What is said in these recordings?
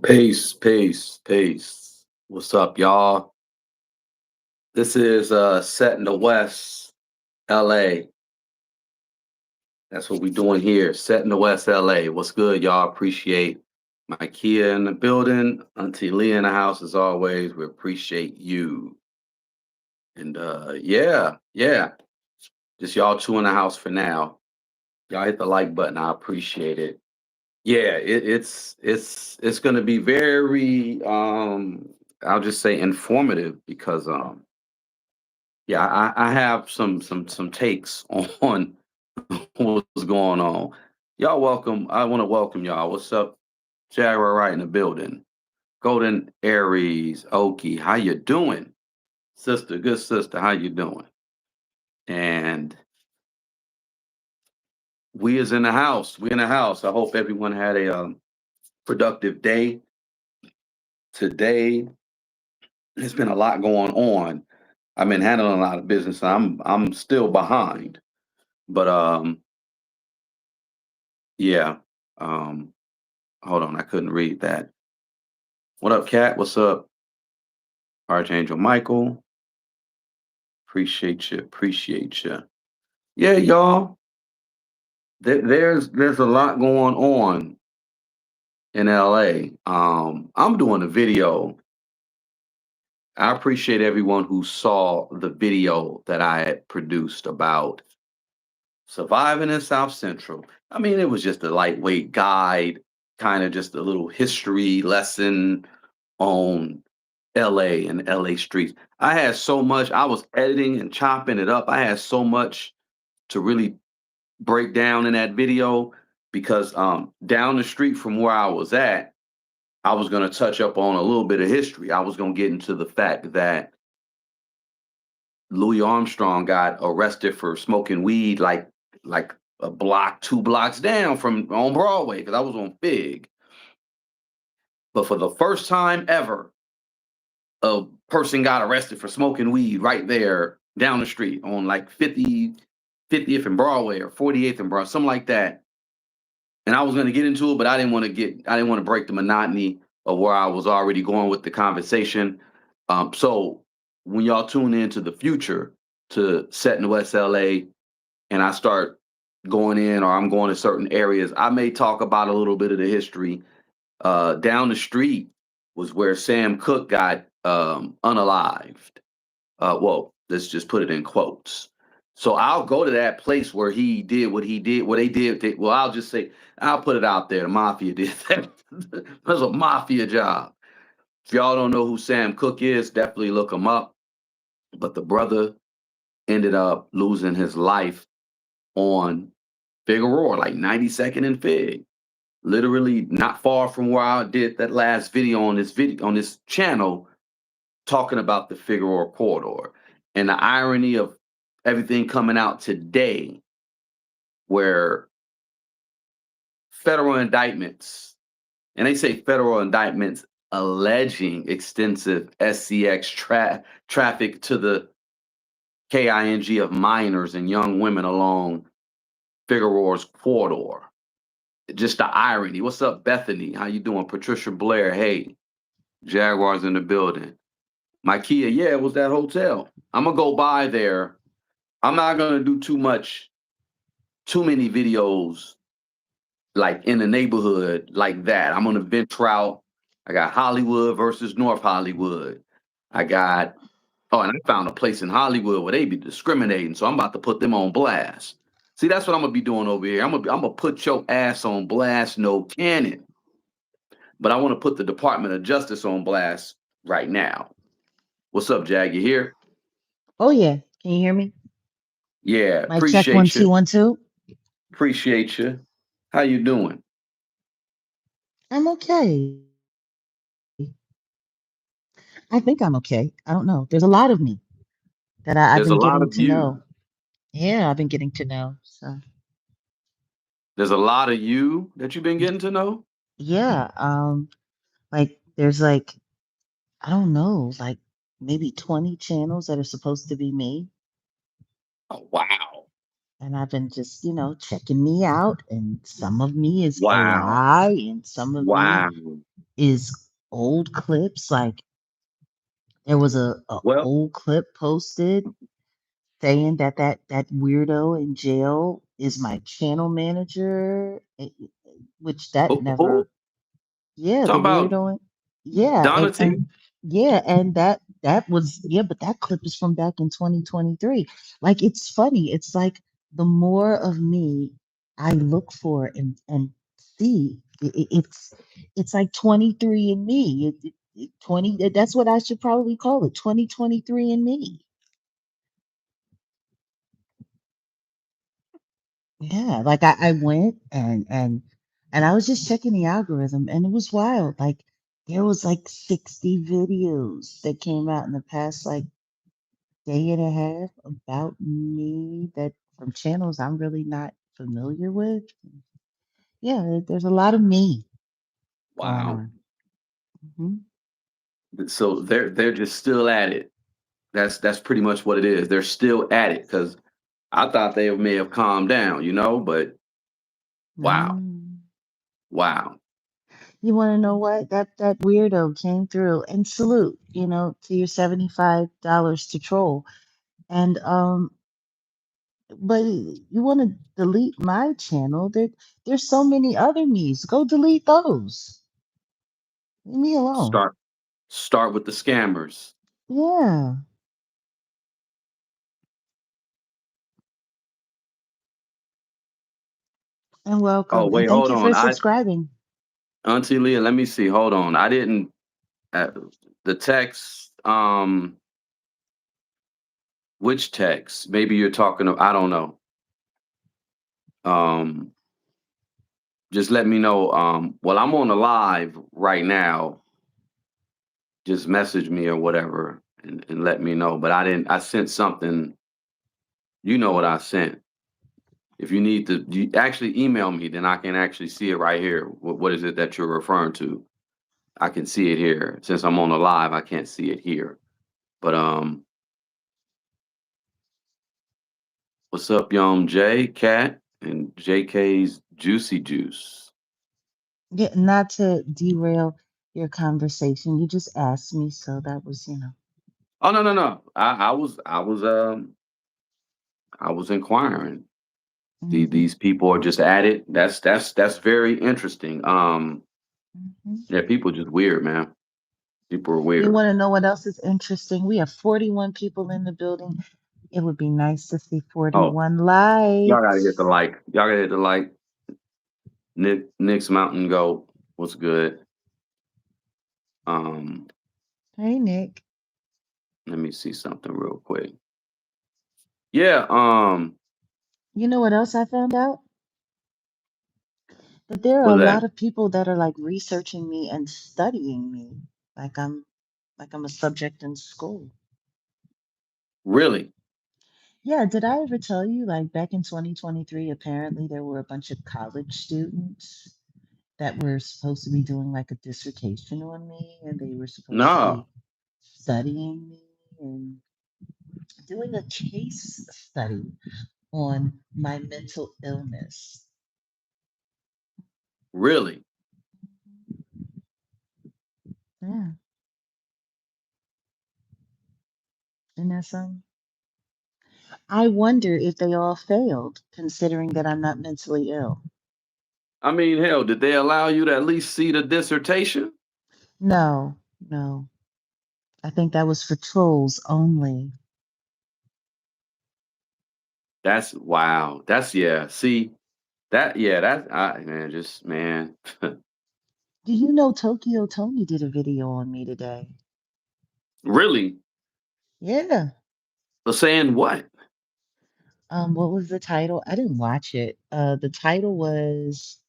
Peace, peace, peace. What's up, y'all? This is Set in the West, LA. That's what we doing here. Set in the West, LA. What's good, y'all? Appreciate my Kia in the building. Auntie Leah in the house as always. We appreciate you. And yeah. Just y'all two in the house for now. Y'all hit the like button. I appreciate it. Yeah, it's gonna be very I'll just say informative because yeah, I have some takes on what's going on. Y'all welcome. I want to welcome y'all. What's up? Jaguar Wright in the building. Golden Aries, Okie, how you doing? Sister, good sister, how you doing? And we is in the house. We in the house. I hope everyone had a productive day. Today, there's been a lot going on. I've been handling a lot of business. I'm still behind. But yeah. Um hold on, I couldn't read that. What up, Cat? What's up? Archangel Michael. Appreciate you. Appreciate you. Yeah, y'all. There's a lot going on in LA. I'm doing a video. I appreciate everyone who saw the video that I had produced about surviving in South Central. I mean, it was just a lightweight guide, kind of just a little history lesson on LA and LA streets. I had so much, I was editing and chopping it up. I had so much to really break down in that video because down the street from where I was at, I was going to touch up on a little bit of history. I was going to get into the fact that Louis Armstrong got arrested for smoking weed like a block, 2 blocks down from on Broadway because I was on Fig. But for the first time ever, a person got arrested for smoking weed right there down the street on like 50th and Broadway or 48th and Broadway, something like that. And I was going to get into it, but I didn't want to break the monotony of where I was already going with the conversation. So when y'all tune into the future to Set in West LA and I start going in or I'm going to certain areas, I may talk about a little bit of the history. Down the street was where Sam Cooke got unalived. Well, let's just put it in quotes. So I'll go to that place where he did what he did, what they did. Well, I'll just say, I'll put it out there. The mafia did that. It was a mafia job. If y'all don't know who Sam Cooke is, definitely look him up. But the brother ended up losing his life on Figueroa, like 92nd and Fig. Literally not far from where I did that last video on this channel talking about the Figueroa corridor. And the irony of everything coming out today where federal indictments, and they say federal indictments alleging extensive traffic to the KING of minors and young women along Figueroa's corridor. Just the irony. What's up, Bethany? How you doing? Patricia Blair, hey. Jaguars in the building. My Kia, yeah, it was that hotel. I'm gonna go by there. I'm not gonna do too many videos like in the neighborhood like that. I'm gonna venture out. I got Hollywood versus North Hollywood. I got and I found a place in Hollywood where they be discriminating, so I'm about to put them on blast. See, that's what I'm gonna be doing over here. I'm gonna put your ass on blast, no cannon. But I want to put the Department of Justice on blast right now. What's up, Jag? You here? Oh yeah, can you hear me? Yeah, Mic check one appreciate two you. 1 2. Appreciate you. How you doing? I'm okay. I think I'm okay. I don't know. There's a lot of me that I've been There's getting a to lot of know. you. Yeah, I've been getting to know. So There's a lot of you that you've been getting to know. yeah, like there's like I don't know, like maybe 20 channels that are supposed to be me, Oh, wow. and I've been just checking me out, and some of me is a Wow. lie, and some of me Wow. is old clips. Like there was a Well, old clip posted saying that that weirdo in jail is my channel manager, which that who? never. Yeah, the Talking about weirdo. Yeah, Donathy? and yeah, and that was, yeah, but that clip is from back in 2023. Like it's funny. It's like the more of me I look for and see, it's like 23 and me. 20. That's what I should probably call it. 2023 and me. Yeah, like I went and I was just checking the algorithm and it was wild. Like there was like 60 videos that came out in the past like day and a half about me that from channels I'm really not familiar with. Yeah, there's a lot of me going Wow. on. Hmm. So they're just still at it. That's pretty much what it is. They're still at it because I thought they may have calmed down, but wow, Mm. wow. You want to know what? That weirdo came through and salute, to your $75 to troll. And but you want to delete my channel? There's so many other me's. Go delete those. Leave me alone. Start with the scammers. Yeah, and Oh welcome. And wait, thank hold you for on. subscribing. Auntie Leah, let me see. Hold on. I didn't uh, the text. Which text? Maybe you're talking. I don't know. Um, just let me know. Well, I'm on the live right now. Just message me or whatever and let me know. But I didn't. I sent something. You know what I sent. If you need to, you actually email me, then I can actually see it right here. What is it that you're referring to? I can see it here. Since I'm on the live, I can't see it here. But what's up, Young J Cat and JK's Juicy Juice? Yeah, not to derail your conversation. You just asked me, so that was. Oh no, no, no. I was inquiring. Hmm. These people are just at it. That's very interesting. Hmm. Yeah, people just weird, man. People are You weird. want to know what else is interesting? We have 41 people in the building. It would be nice to see Oh, 41 y'all gotta hit the likes. like. Y'all gotta hit the like. Nick's Mountain Goat. What's good? Um, Hey, Nick. let me see something real quick. Yeah, You know what else I found out? That there are a what's lot that? of people that are like researching me and studying me, like I'm a subject in school. Really? Yeah, did I ever tell you like back in 2023, apparently there were a bunch of college students that were supposed to be doing like a dissertation on me, and they were supposed to be No, studying me and doing a case study on my mental illness. really. Yeah, isn't that something? I wonder if they all failed, considering that I'm not mentally ill. I mean, hell, did they allow you to at least see the dissertation? No, no. I think that was for trolls only. That's wow. That's yeah. See that? Yeah, that I man, just man. Do you know Tokyo Tony did a video on me today? Really? Yeah. For saying what? What was the title? I didn't watch it. The title was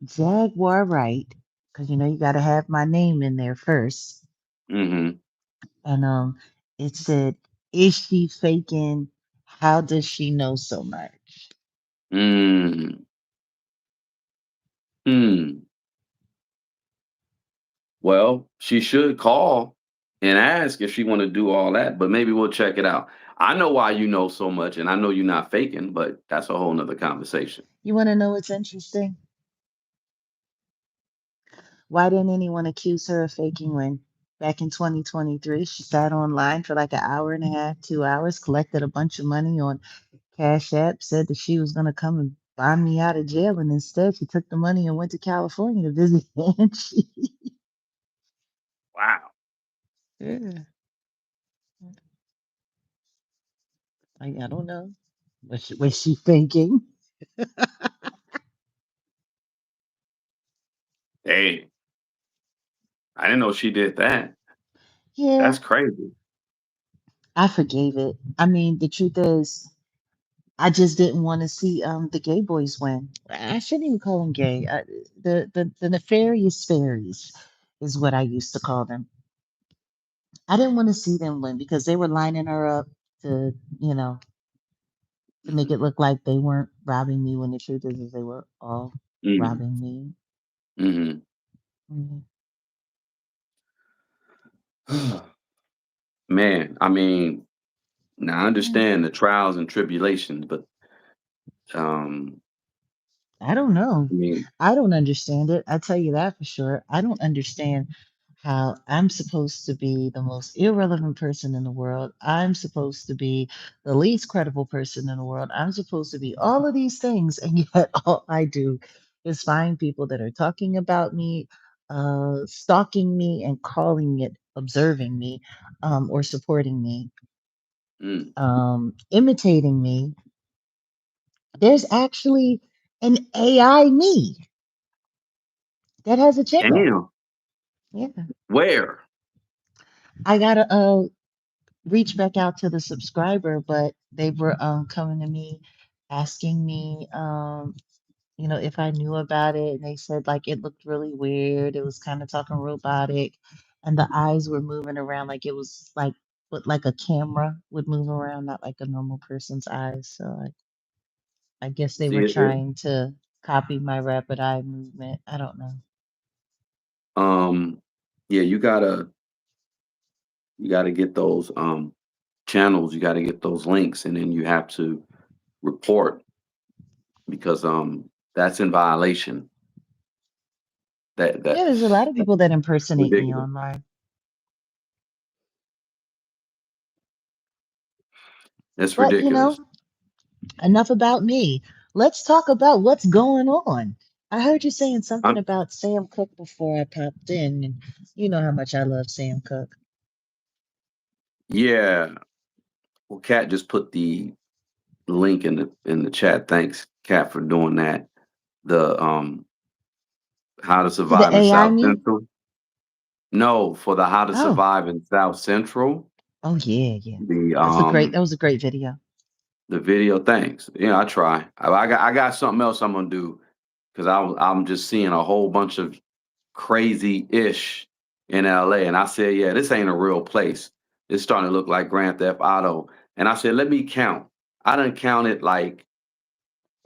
Jaguar Wright, because you got to have my name in there first. Mm-hmm. And it said, "Is she faking? How does she know so much?" Mm. Hmm. Well, she should call and ask if she want to do all that, but maybe we'll check it out. I know why you know so much, and I know you're not faking, but that's a whole nother conversation. You want to know what's interesting? Why didn't anyone accuse her of faking when back in 2023 she sat online for like an hour and a half, 2 hours, collected a bunch of money on Cash App, said that she was going to come and buy me out of jail, and instead she took the money and went to California to visit Angie. Wow. Yeah. I don't know. Was she thinking? Hey, I didn't know she did that. Yeah, That's crazy. I forgave it. I mean, the truth is, I just didn't want to see the gay boys win. I shouldn't even call them gay. The nefarious fairies is what I used to call them. I didn't want to see them win because they were lining her up to, you know, to make it look like they weren't robbing me when the truth is they were all Mm-hmm. robbing me. Mm-hmm. Mhm. Man, I mean, now I Mm. understand the trials and tribulations, but um, I don't know. I mean, I don't understand it. I tell you that for sure. I don't understand how I'm supposed to be the most irrelevant person in the world. I'm supposed to be the least credible person in the world. I'm supposed to be all of these things, and yet all I do is find people that are talking about me, stalking me, and calling it observing me, or supporting me, mm, imitating me. There's actually an AI me that has a channel. damn, Yeah. where? I gotta reach back out to the subscriber, but they were coming to me asking me if I knew about it, and they said like it looked really weird. It was kind of talking robotic, and the eyes were moving around like it was like a camera would move around, not like a normal person's eyes. So I guess they See were it. trying to copy my rapid eye movement. I don't know. Um, yeah, you gotta get those channels, you gotta get those links, and then you have to report because that's in violation. That Yeah, that there's a lot of that's people that impersonate me ridiculous. online. That's But ridiculous. enough about me. Let's talk about what's going on. I heard you saying something I'm about Sam Cooke before I popped in, and you know how much I love Sam Cooke. Yeah. Well, Kat just put the link in the chat. Thanks, Kat, for doing that. The How to To the Survive in AI South me? Central. No, for the How to Oh, Survive in South Central. oh yeah, yeah. The That's a great. um That was a great video. the video. Thanks. Yeah, I try. I got something else I'm gonna do because I'm just seeing a whole bunch of crazy ish in LA, and I said, yeah, this ain't a real place. It's starting to look like Grand Theft Auto, and I said, let me count. I done counted like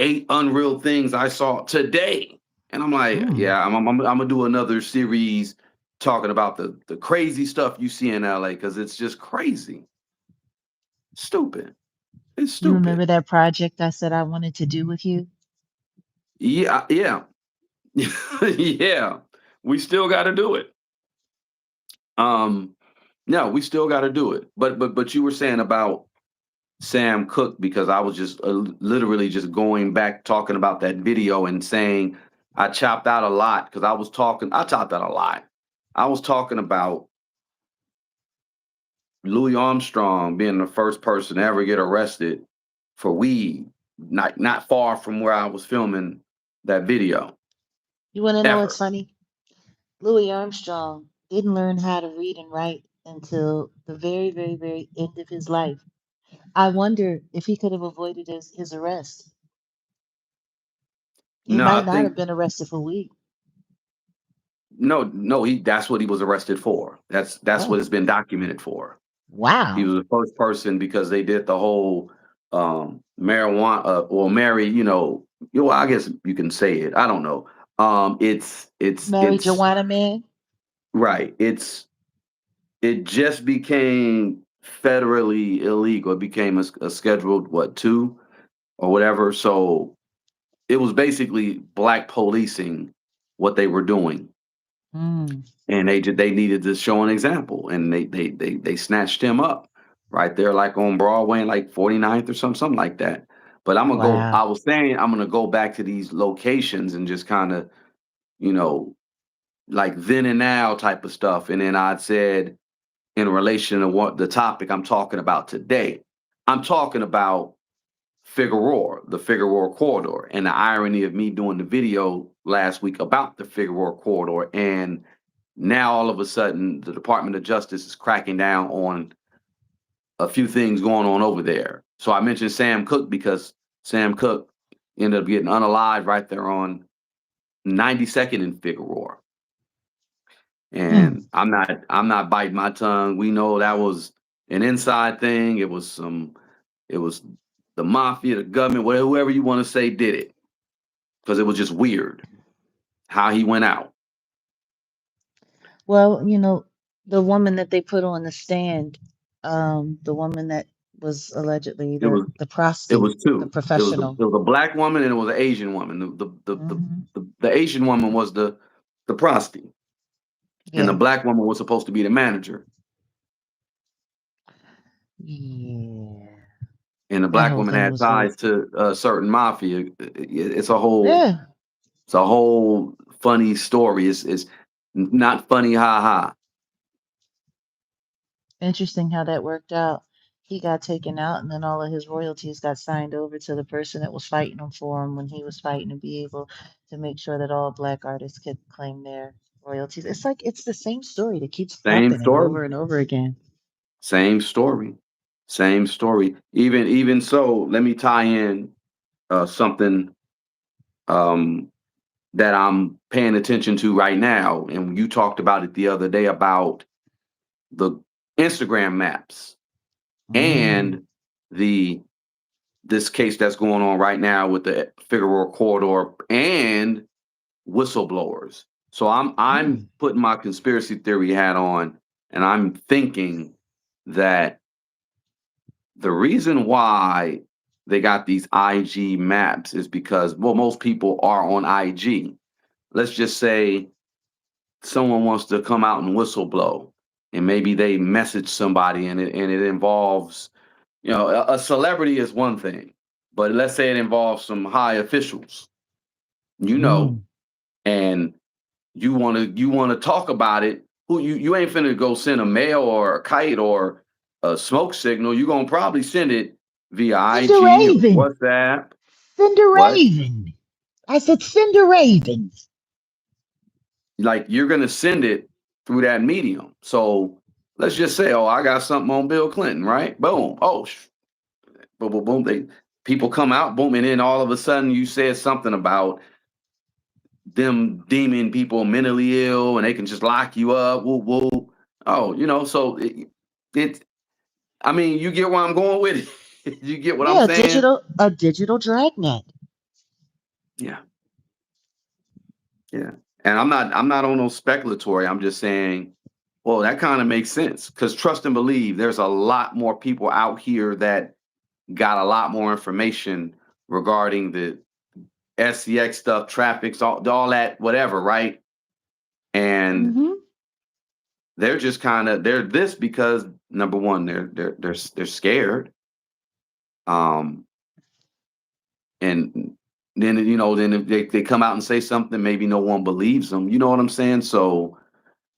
8 unreal things I saw today. And I'm like, Mm. yeah, I'm gonna do another series talking about the crazy stuff you see in LA because it's just crazy. Stupid. It's You remember stupid. that project I said I wanted to do with you? Yeah, yeah. Yeah. We still gotta do it. Um, no, we still gotta do it. But you were saying about Sam Cooke because I was just literally just going back talking about that video and saying I chopped out a lot because I chopped out a lot. I was talking about Louis Armstrong being the first person to ever get arrested for weed, not far from where I was filming that video You want to know what's ever. funny? Louis Armstrong didn't learn how to read and write until the very, very, very end of his life. I wonder if he could have avoided his arrest. He No, I might not think have been arrested for weed. no, he that's what he was arrested for. That's what Oh, it's been documented for. He wow. was the first person because they did the whole marijuana or Mary, I guess you can say it. I don't know. Married It's Joanna Man? right. It just became federally illegal. It became a scheduled what two or whatever. So it was basically black policing what they were doing. Mm. and they needed to show an example, and they snatched him up right there, like on Broadway, and like 49th or something like that. But I'm gonna go. Wow. I was saying I'm gonna go back to these locations and just kind of, you know, like then and now type of stuff. And then I said, in relation to what the topic I'm talking about today, I'm talking about Figueroa, the Figueroa corridor, and the irony of me doing the video last week about the Figueroa corridor, and now all of a sudden the Department of Justice is cracking down on a few things going on over there. So I mentioned Sam Cooke because Sam Cooke ended up getting unalived right there on 92nd in Figueroa. Mm. And I'm not biting my tongue. We know that was an inside thing. It was the mafia, the government, whoever you want to say did it. Because it was just weird how he went out. Well, the woman that they put on the stand, the woman that was allegedly It was the it was prosty, the two. professional. It was a black woman and it was an Asian woman. Hmm. The Asian woman was the prosti, and the Yeah. black woman was supposed to be the manager. Yeah. And the That black whole woman thing had was weird. ties to a certain mafia. Yeah. It's a whole funny story. It's not funny, ha ha. Interesting how that worked out. He got taken out, and then all of his royalties got signed over to the person that was fighting him for him when he was fighting to be able to make sure that all black artists could claim their royalties. It's like it's the same story that keeps Same happening story. over and over again. Same story. Same story. Even so, let me tie in something um, that I'm paying attention to right now. And you talked about it the other day about the Instagram maps Mm. and the this case that's going on right now with the Figueroa corridor and whistleblowers. So I'm Mm. putting my conspiracy theory hat on, and I'm thinking that the reason why they got these IG maps is because, well, most people are on IG. Let's just say someone wants to come out and whistleblow, and maybe they message somebody, and it involves, a celebrity is one thing, but let's say it involves some high officials, you know, Mm. and you want to talk about it. Who you ain't finna go send a mail or a kite or a smoke signal. You're gonna probably send it via Send a IG or raven. WhatsApp. Send a What? raven. I said, send a raven. Like you're gonna send it through that medium. So let's just say, oh, I got something on Bill Clinton, right? Boom. Oh, boom, boom, boom. People come out, boom, and then all of a sudden you said something about them deeming people mentally ill and they can just lock you up. Woo, woo. Oh, so it I mean, you get where I'm going with it. You get what I'm Yeah, saying? a digital dragnet. Yeah, yeah. And I'm not on no speculatory. I'm just saying, well, that kind of makes sense. Because trust and believe, there's a lot more people out here that got a lot more information regarding the SCX stuff, traffics, all that, whatever, right? And Hmm. they're this because number one, they're scared. Um, and then then if they come out and say something, maybe no one believes them. You know what I'm saying? So,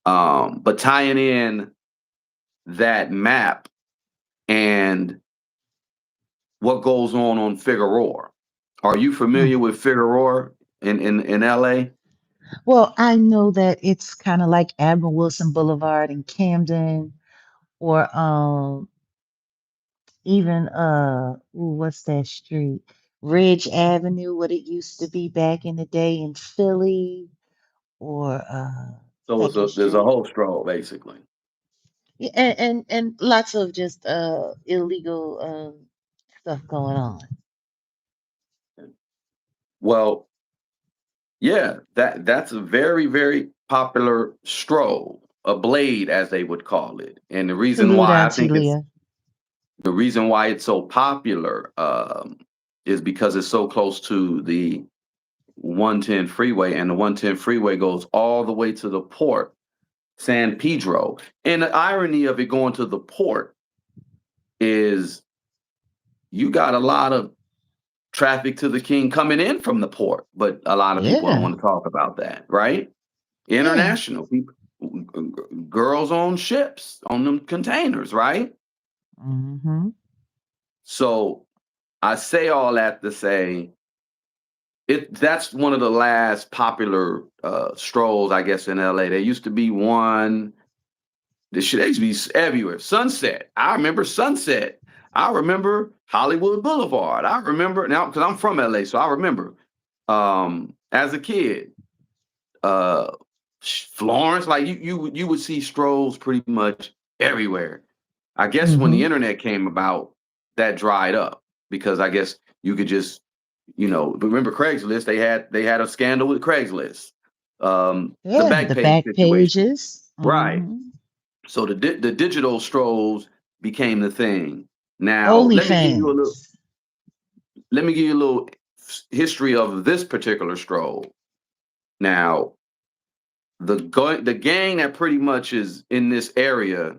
but tying in that map and what goes on Figueroa. Are you familiar with Figueroa in LA? Well, I know that it's kind of like Admiral Wilson Boulevard in Camden, or even what's that street? Ridge Avenue, what it used to be back in the day in Philly, or So Second there's a Street. whole stroll basically. Yeah, and lots of just illegal stuff going on. Well, yeah, that's a very, very popular stroll, a blade as they would call it. And Salute Auntie Leah. the reason why it's so popular is because it's so close to the 110 freeway, and the 110 freeway goes all the way to the port, San Pedro. And the irony of it going to the port is you got a lot of traffic to the king coming in from the port, but a lot of people don't Yeah. want to talk about that, right? Yeah. International people, girls on ships, on them containers, right? Mm-hmm. So I say all that to say that's one of the last popular strolls, I guess, in LA. There used to be one. This shit used to be everywhere. Sunset. I remember Sunset. I remember Hollywood Boulevard. I remember now because I'm from LA, so I remember as a kid, uh, Florence. Like you would see strolls pretty much everywhere. I guess when the Mm-hmm. internet came about, that dried up because I guess you could just, remember Craigslist? They had a scandal with Craigslist, the Yeah. back The page back situation, pages. right? Mm-hmm. So the digital strolls became the thing. Now OnlyFans. let me give you a little history of this particular stroll. Now the gang that pretty much is in this area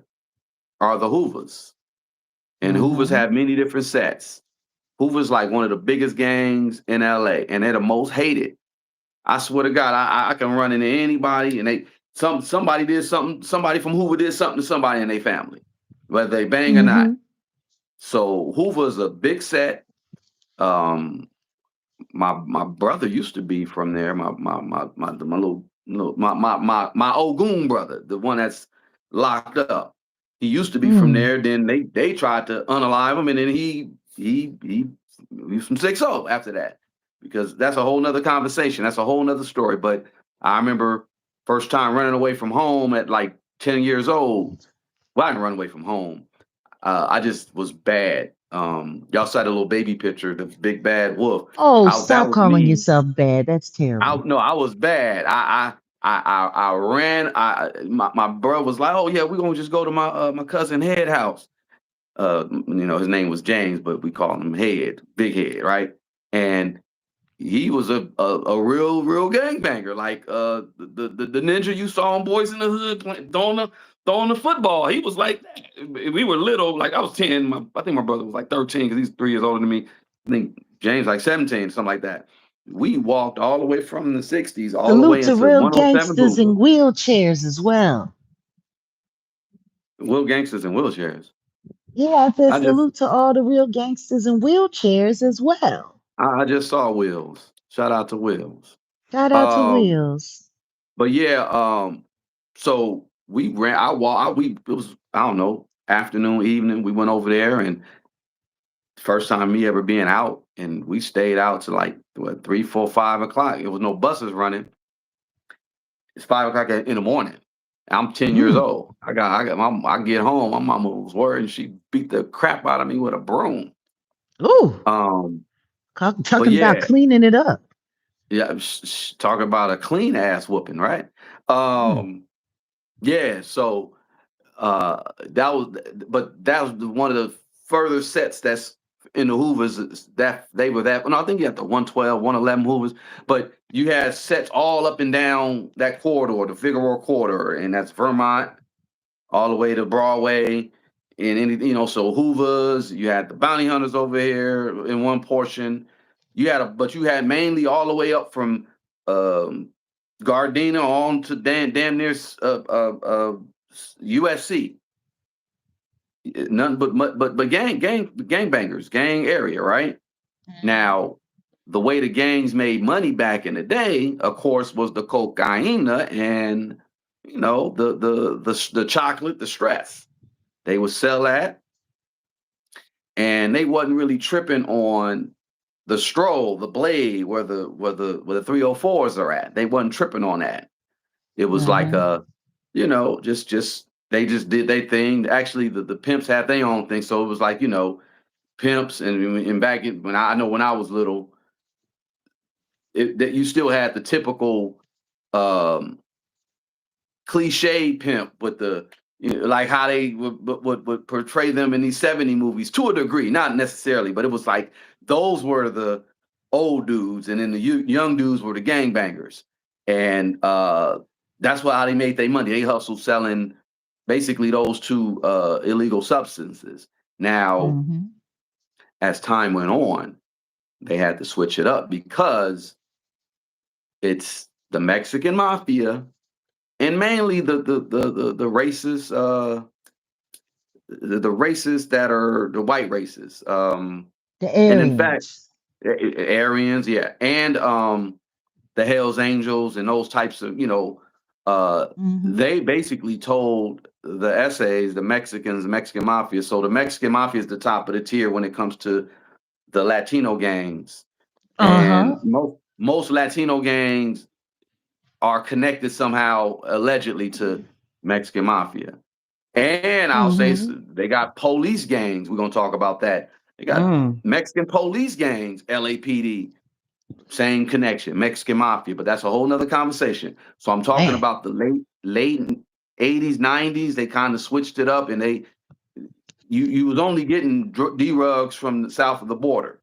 are the Hoovers, and Hoovers Mm-hmm. have many different sets. Hoover's like one of the biggest gangs in LA, and they're the most hated. I swear to God, I can run into anybody, and somebody did something. Somebody from Hoover did something to somebody in their family, whether they bang or not. Mm-hmm. So Hoover's a big set. Um, my brother used to be from there. My little my Ogun brother, the one that's locked up. He used to be from Mm. there. Then they tried to unalive him, and then he was from 6-0 after that, because that's a whole nother conversation. That's a whole nother story. But I remember first time running away from home at like 10 years old. Well, I didn't run away from home. I just was bad. Y'all saw the little baby picture, the big bad wolf. Oh, That stop was calling me. yourself bad. That's terrible. No, I was bad. I ran. My brother was like, "Oh yeah, we're gonna just go to my cousin Head house." His name was James, but we called him Head, Big Head, right? And he was a real gangbanger, like the ninja you saw on Boys in the Hood throwing the football. He was like that. We were little, like I was 10. I think my brother was like 13 because he's 3 years older than me. I think James like 17, something like that. We walked all the way from the 60s all the Salute way to into real 107 gangsters Hoover. in wheelchairs as well. Will gangsters in wheelchairs. Yeah, I said I just salute to all the real gangsters in wheelchairs as well. I just saw Wills. Shout out to Wills. Shout out to Um, Wheels. But yeah, so we ran. It was, I don't know, afternoon, evening. We went over there, and first time me ever being out, and we stayed out to like what 3, 4, 5 o'clock. There was no buses running. It's 5 o'clock in the morning. I'm 10 years Mm. old. I get home. My mama was worried. She beat the crap out of me with a broom. Ooh, Um, but talking about yeah, cleaning it up. yeah, talk about a clean ass whooping, right? Mm. Um, yeah, so that was, but that was one of the further sets that's in the Hoovers that they were that. No, I think you have the 112, 111 Hoovers, but you had sets all up and down that corridor, the Figueroa corridor, and that's Vermont all the way to Broadway, and so Hoovers. You had the Bounty Hunters over here in one portion. But you had mainly all the way up from um, Gardena on to damn near USC. None but gangbangers, gang area, right? Now, the way the gangs made money back in the day, of course, was the cocaine and the chocolate, the stress. They would sell that, and they wasn't really tripping on the stroll, the blade, where the 304s are at. They wasn't tripping on that. It was like Mm-hmm. just they just did their thing. Actually, the pimps had their own thing, so it was like pimps and back when I was little, that you still had the typical um, cliche pimp with the like how they would portray them in these 70 movies to a degree, not necessarily, but it was like those were old dudes, and then the young dudes were the gangbangers. And that's how they made their money. They hustled selling basically those two illegal substances. Now, Mm-hmm. as time went on, they had to switch it up because it's the Mexican mafia and mainly the races, the races that are the white races. The And in fact, Aryans. Aryans, yeah, and the Hells Angels and those types of, Mm-hmm. they basically told the essays, the Mexican mafia. So the Mexican mafia is the top of the tier when it comes to the Latino gangs, and Uh-huh. most Latino gangs are connected somehow, allegedly, to Mexican mafia. And I'll say Mm-hmm. they got police gangs. We're gonna talk about that. They got Mm. Mexican police gangs, LAPD, same connection, Mexican mafia, but that's a whole nother conversation. So I'm talking Man. about the late 80s, 90s. They kind of switched it up, and you was only getting D-rugs from the south of the border.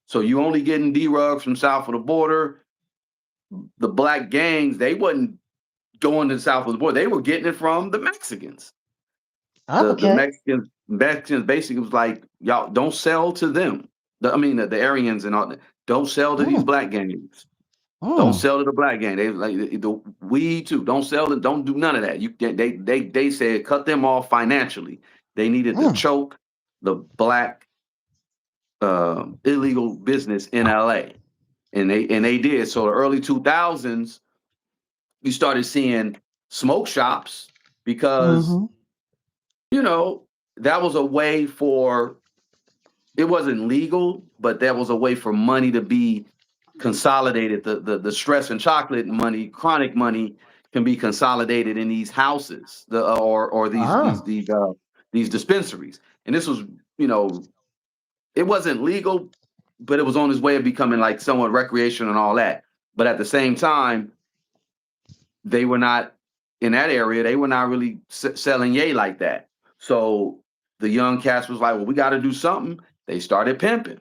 So you only getting D-rugs from south of the border. The black gangs, they wasn't going to the south of the border. They were getting it from the Mexicans. The Okay. Mexicans basically was like, y'all don't sell to them. The Aryans and all that. Don't sell to these Mm. black gangs. Don't Mm. sell to the black gang. They like the weed too. Don't sell to. Don't do none of that. They said cut them off financially. They needed to Mm. choke the black illegal business in LA, and they did. So the early 2000s, we started seeing smoke shops because Mm-hmm. you know that was a way for it wasn't legal, but that was a way for money to be consolidated. The stress and chocolate money, chronic money, can be consolidated in these houses, or Oh. these dispensaries. And this was, you know, it wasn't legal, but it was on its way of becoming like somewhat recreational and all that. But at the same time, they were not in that area. They were not really selling yay like that. So the young cats was like, well, we got to do something. They started pimping.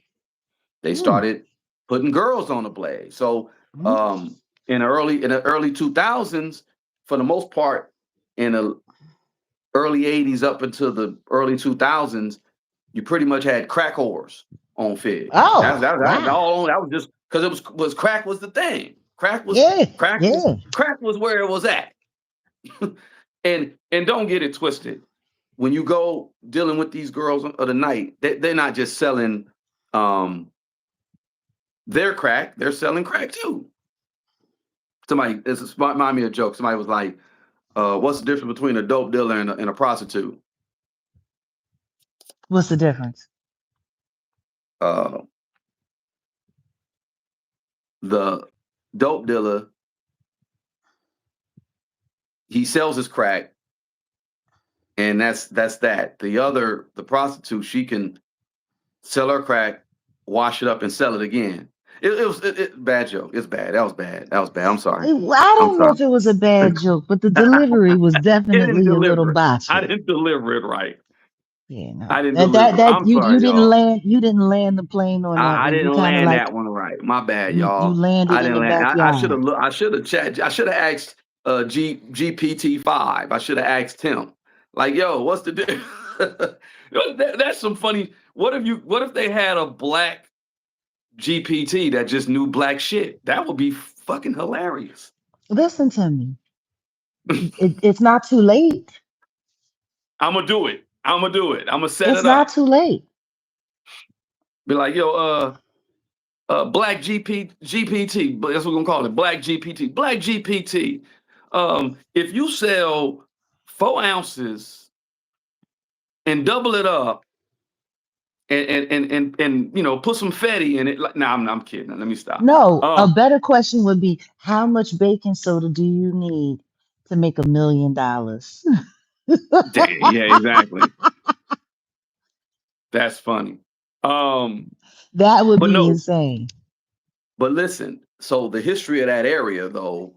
They Mm. started putting girls on the blade. So Mm. in the early 2000s, for the most part, in the early 80s up until the early 2000s, you pretty much had crack whores on Fig. Oh, wow. That was just because it was crack was the thing. Yeah. Crack was Yeah. crack was where it was at. And don't get it twisted. When you go dealing with these girls of the night, they're not just selling um their crack, they're selling crack too. It's remind me of a joke. Somebody was like, what's the difference between a dope dealer and a prostitute? What's the difference? Uh, the dope dealer, he sells his crack, and that's that. The prostitute, she can sell her crack, wash it up, and sell it again. Bad joke. It's bad. That was bad. That was bad. I'm sorry. I I'm don't know sorry. if it was a bad joke, but the delivery was I didn't definitely a little deliver it. I botchy. didn't deliver it right. Yeah, no. I didn't That deliver it. I'm you sorry, didn't y'all. land the plane on that I one. You didn't kind of land like that one right. My bad, you y'all. landed I in didn't the land. I should have backyard. looked. I should have I should have asked GPT-5. I should have asked him. Like, yo, what's the difference? That's some funny. What if they had a black GPT that just knew black shit? That would be fucking hilarious. Listen to me. It's not too late. I'm gonna do it. I'm gonna do it. I'm gonna set It's it not up. too late. Be like, yo, black GPT, but that's what we're gonna call it, black GPT. Black GPT. If you sell 4 ounces and double it up and put some fetty in it. Like, nah, I'm kidding. Let me stop. No, a better question would be how much baking soda do you need to make $1 million? Yeah, exactly. That's funny. That would But be no, insane. but listen. So the history of that area though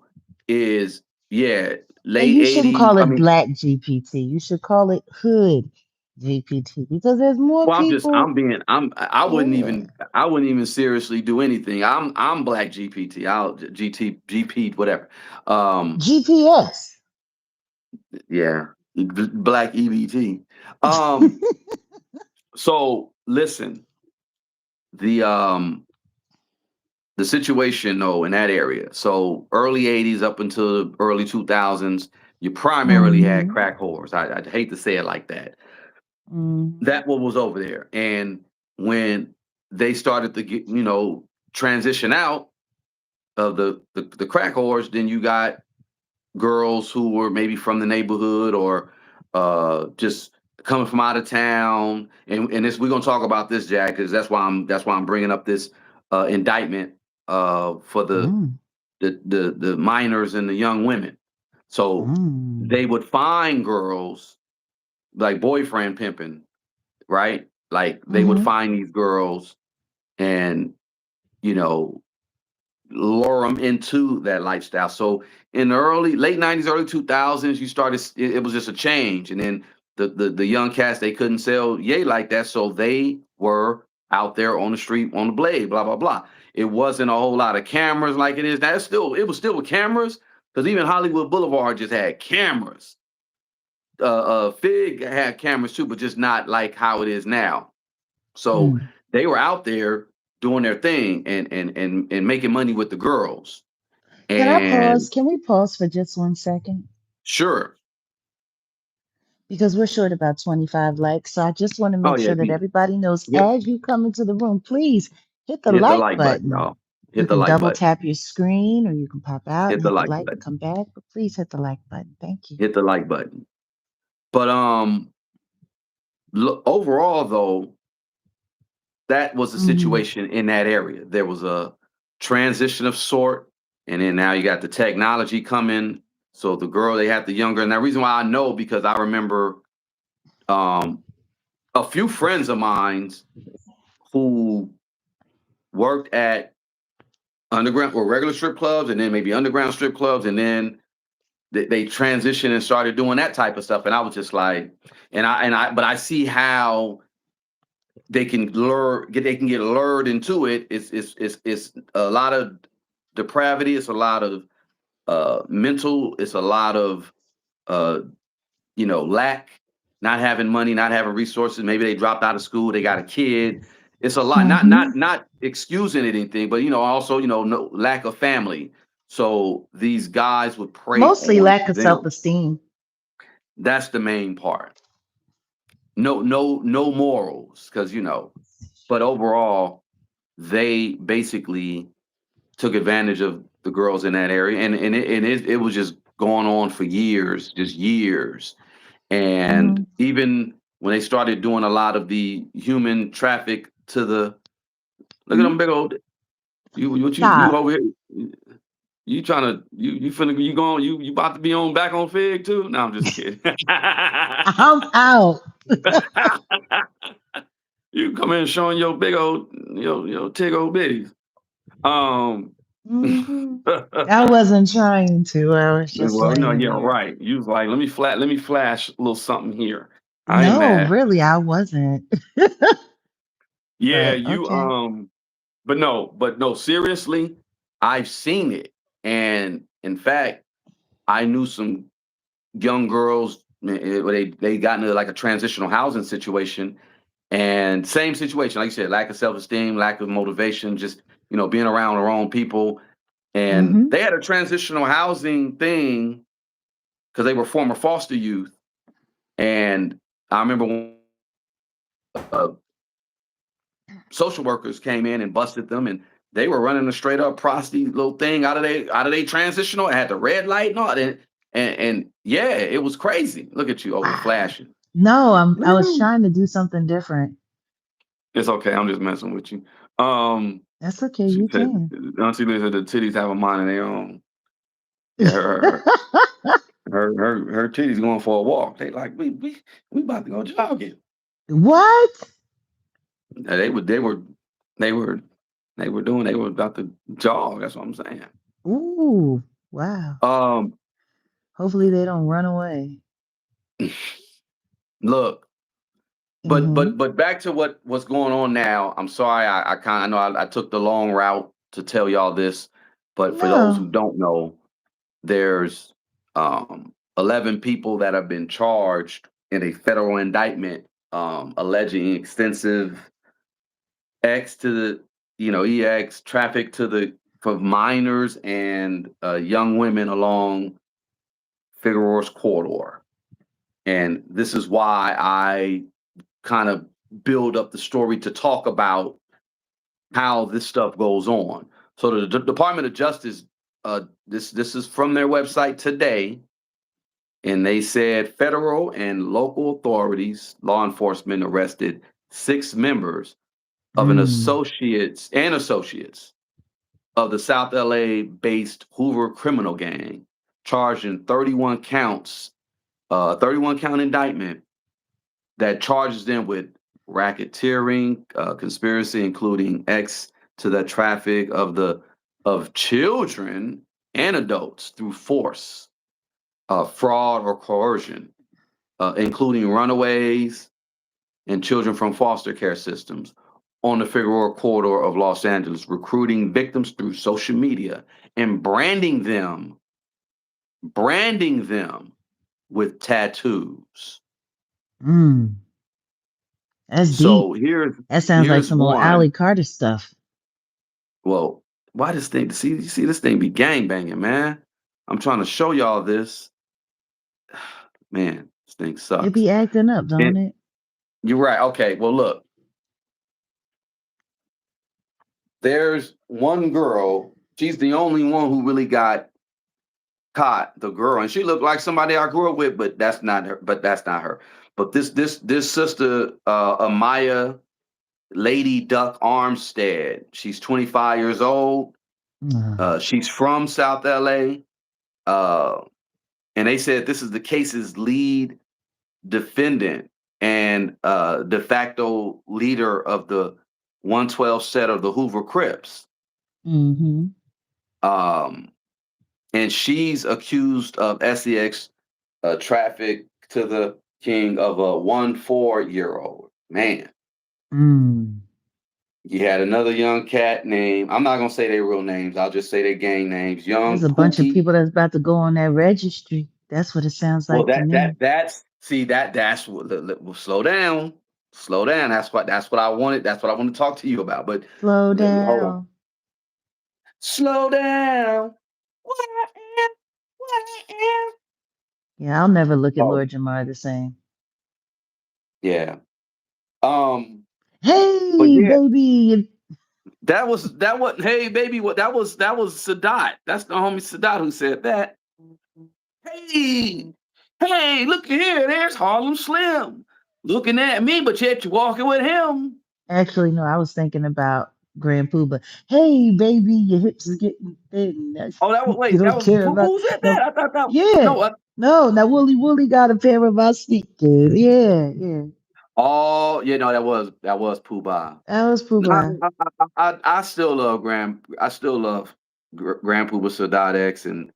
is, yeah, And late you shouldn't 80s. call I it mean, Black GPT. You should call it Hood GPT, because there's more Well, people. I wouldn't Yeah. even seriously do anything. I'm Black GPT. I'll GP whatever. Um, GPS. yeah, Black EBT. Um, so listen, the um the situation though in that area. So early '80s up until the early 2000s, you primarily had Mm-hmm. crack whores. I'd hate to say it like that. Mm-hmm. That what was over there, and when they started to get transition out of the crack whores, then you got girls who were maybe from the neighborhood or just coming from out of town. And this we're gonna talk about this, Jack, because that's why I'm bringing up this indictment for the minors and the young women. So Mm-hmm. they would find girls like boyfriend pimping, right? Like they would Mm-hmm. find these girls and you know lure them into that lifestyle. So in the late '90s, early 2000s, you started. It was just a change, and then the young cats, they couldn't sell yay like that, so they were out there on the street on the blade, blah blah blah. It wasn't a whole lot of cameras like it is now. It was still with cameras because even Hollywood Boulevard just had cameras. Fig had cameras too, but just not like how it is now. So Mm. they were out there doing their thing and making money with the girls. Can I pause? And Can we pause for just 1 second? sure. Because we're short about 25 likes. So I just want to Oh make yeah, sure that everybody knows hit as you come into the room, please hit the hit the like like button, button. y'all. You Hit the can like double button. tap your screen or you can pop out Hit and the hit the like like and button. come back. But please hit the like button. Thank you. Hit the like button. But overall though, that was the Mm-hmm. situation in that area. There was a transition of sort, and then now you got the technology coming. So the girl they had the younger, and the reason why I know because I remember um a few friends of mine who worked at underground or regular strip clubs and then maybe underground strip clubs and then they transitioned and started doing that type of stuff and I was just like but I see how they can get lured into it. It's a lot of depravity. It's a lot of mental. It's a lot of uh, lack, not having money, not having resources. Maybe they dropped out of school. They got a kid. It's a lot. Not Mm-hmm. not not excusing anything, but also no lack of family. So these guys would prey Mostly on lack of them. self-esteem. That's the main part. No morals, because But overall, they basically took advantage of the girls in that area, and it was just going on for years, just years. And Mm-hmm. even when they started doing a lot of the human traffic to the look at Mm-hmm. them big old you Stop. over here. You trying to you finna you going you about to be on back on Fig too? No, I'm just kidding. I'm out. You come in showing your big old your tig old bitties. Um Mm-hmm. I wasn't trying to. I was just well, no, laying yeah, there. right. You was like, let me flash a little something here. I ain't No, mad. really, I wasn't. Yeah, But okay. but no, seriously, I've seen it. And in fact, I knew some young girls where they got into like a transitional housing situation and same situation, like you said, lack of self-esteem, lack of motivation, just being around the wrong people. And Mm-hmm. they had a transitional housing thing because they were former foster youth. And I remember when social workers came in and busted them, and they were running a straight up prosty little thing out of they transitional. It had the red light and all, and yeah, it was crazy. Look at you over Wow. flashing. No, I was Mm. trying to do something different. It's okay. I'm just messing with you. That's okay, She you said, can. Auntie Lisa, the titties have a mind of their own. Yeah, her titties going for a walk. They like we about to go jogging. What? Yeah, they were they were about to jog. That's what I'm saying. Ooh, wow. Um, Hopefully they don't run away. look. Mm-hmm. But back to what's going on now. I'm sorry, I know I took the long route to tell y'all this, but for those who No. don't know, there's 11 people that have been charged in a federal indictment, alleging extensive X to the, EX traffic to the for minors and young women along Figueroa's corridor. And this is why I kind of build up the story to talk about how this stuff goes on. So the Department of Justice, this is from their website today, and they said federal and local authorities, law enforcement arrested 6 members of an Mm. associates of the South LA based Hoover criminal gang, charged in 31 counts, 31 count indictment that charges them with racketeering, conspiracy, including X to the traffic of children and adults through force, fraud or coercion, including runaways and children from foster care systems on the Figueroa corridor of Los Angeles, recruiting victims through social media and branding them with tattoos. Mm. That's deep. So That sounds like here's some old Alley one. Carter stuff. Well, why this thing? You see this thing be gang banging, man. I'm trying to show y'all this. Man, this thing It sucks. be acting up, don't And it? you're right. Okay, well, look, there's one girl. She's the only one who really got caught, the girl, and she looked like somebody I grew up with, but that's not her. But this sister, Amaya Lady Duck Armstead. She's 25 years old. Mm. She's from South LA. Uh, and they said this is the case's lead defendant and de facto leader of the 112 set of the Hoover Crips. Mm-hmm. Um, and she's accused of SEX traffic to the king of a 1 4-year-old. Man, Mm. you had another young cat named, I'm not going to say their real names, I'll just say their gang names, There's Young a bunch of Pookie. people that's about to go on that registry. That's what it sounds Well, like to me. that's what. Well, slow down, slow down. That's what I wanted. That's what I want to talk to you about. But Slow hold on, down. slow down. What I am, what I am. Yeah, I'll never look at Oh Lord Jamar the same. yeah. Um. But Hey, yeah, baby. that was. Hey baby, what that was Sadat. That's the homie Sadat who said that. Hey, hey, look here. There's Harlem Slim looking at me, but yet you're walking with him. Actually, no, I was thinking about Grand Pooba. Hey, baby, your hips are getting thin. Oh, You wait, that don't was care about who said no. that? I thought that Yeah, no. no. Now Wooly got a pair of my sneakers. Yeah, yeah. Oh, that was Pooh Bah. That was Nah, Pooba. I still love Grand Pooh Sadat X and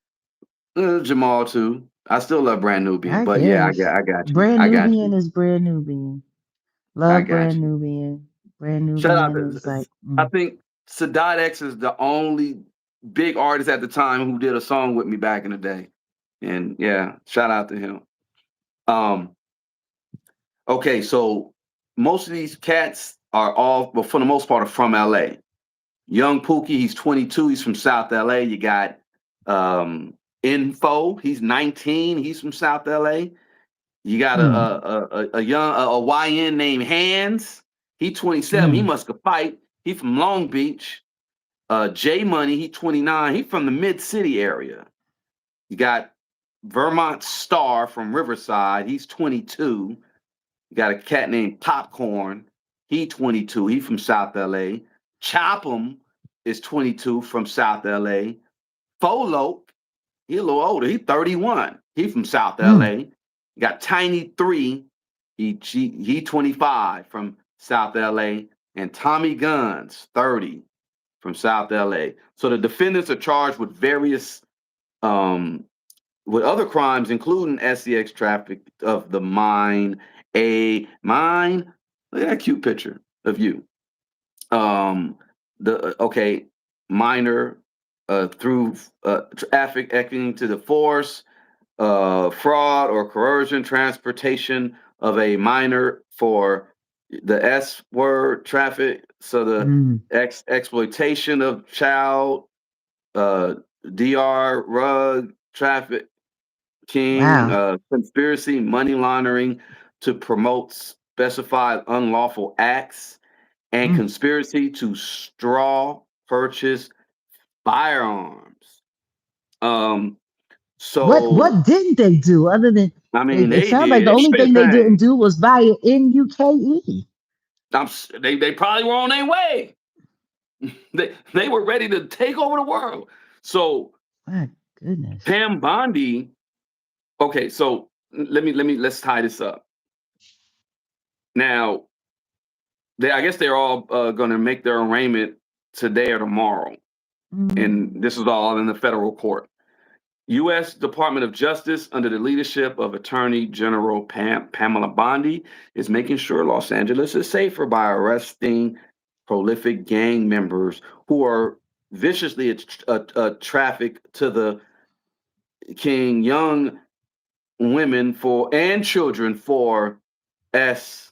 Jamal too. I still love Brand Nubian, I but yeah, guess. I got you. Brand I got Nubian you. is Brand Nubian. I Love got Brand you. Nubian. Brand Shout out Nubian to is like, I think Sadat X is the only big artist at the time who did a song with me back in the day. And yeah, shout out to him. Um, okay, so most of these cats are all, but for the most part, are from LA. Young Pookie, he's 22, he's from South LA. You got Info, he's 19, he's from South LA. You got mm, a young YN named Hands, he 27, he mm, must have fight. He from Long Beach. J Money, he 29, he from the Mid City area. You got Vermont Star from Riverside, he's 22. You got a cat named Popcorn. He 22. He from South LA. Chop'em is 22 from South LA. Folo, he a little older. He 31. He from South mm, LA. You got Tiny 3. He 25 from South LA. And Tommy Guns, 30 from South LA. So the defendants are charged with various with other crimes, including SEX traffic of the mine Look at that cute picture of you. Okay, minor through trafficking to the force, fraud or coercion, transportation of a minor for the S word, traffic. So the Mm, exploitation of child, uh, DR, rug, trafficking, wow. conspiracy, money laundering to promote specified unlawful acts, and Mm. conspiracy to straw purchase firearms. Um, so What didn't they do other than I they? mean, It they sounds like did the only thing they didn't everything. do was buy an NUKE. They probably were on their way. They were ready to take over the world. So My goodness. Pam Bondi. Okay, so let's tie this up. Now, I guess they're all going to make their arraignment today or tomorrow, and Mm, this is all in the federal court. U.S. Department of Justice, under the leadership of Attorney General Pamela Bondi, is making sure Los Angeles is safer by arresting prolific gang members who are viciously trafficked to the king young women for and children for SX,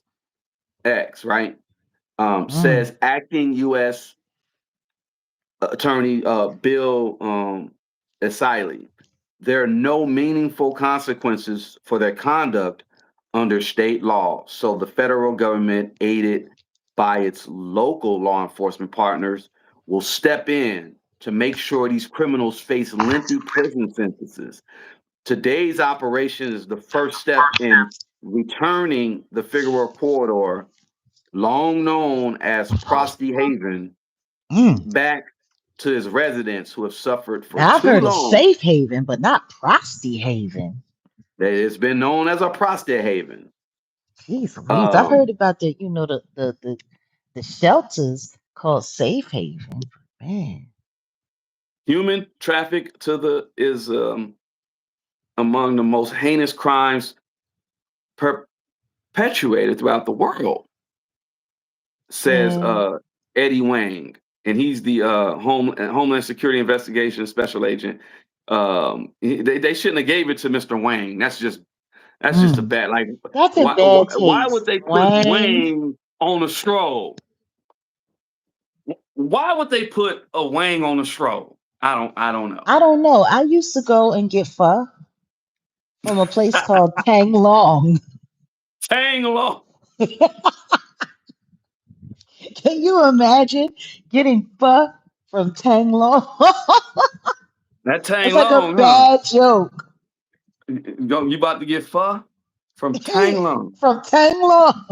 right? mm. Says acting U.S. Attorney Bill Esiley. There are no meaningful consequences for their conduct under state law. So the federal government, aided by its local law enforcement partners, will step in to make sure these criminals face lengthy prison sentences. Today's operation is the first step in returning the Figueroa corridor, long known as Prosty Haven, Mm. back to his residents who have suffered for Now I've too heard of long. safe haven, but not prosty haven. That it's been known as a prostate haven. Jeez Louise. I've heard Um, about the shelters called safe haven. Man. Human traffic to the is among the most heinous crimes perpetuated throughout the world, says Man. Eddie Wang, and he's the Homeland Security Investigation Special Agent. They shouldn't have gave it to Mr. Wang. That's just a Mm. bad, like, That's a why bad why would taste. they put Wang. Wang on a stroll? Why would they put a Wang on a stroll? I don't know. I don't know. I used to go and get pho from a place called Tang Long. Tang along. Can you imagine getting pho from Tang Long? That Tang It's like a Long, huh? bad joke. You about to get pho from Tang Long. From Tang Long.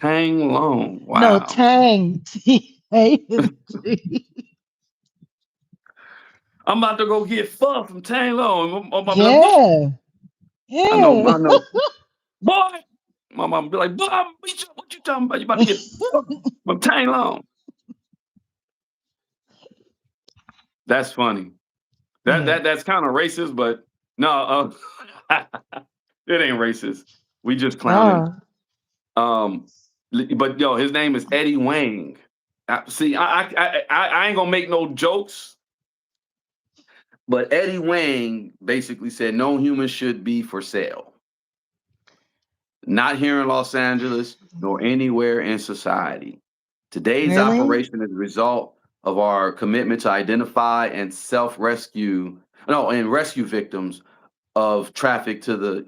Tang Long. No, Wow. Tang. T-A-N-G. I'm about to go get pho from Tang Long. My mom be like, what? Yeah. Yeah. I know. Boy. My mom be like, boy, what you talking about? You about to get pho from Tang Long. That's funny. Yeah. That's kind of racist, but no, it ain't racist. We just clowning. Oh. Um, but yo, his name is Eddie Wang. See, I ain't gonna make no jokes, but Eddie Wang basically said no human should be for sale, not here in Los Angeles nor anywhere in society. Today's Really? operation is a result of our commitment to identify and self-rescue, no, and rescue victims of traffic to the,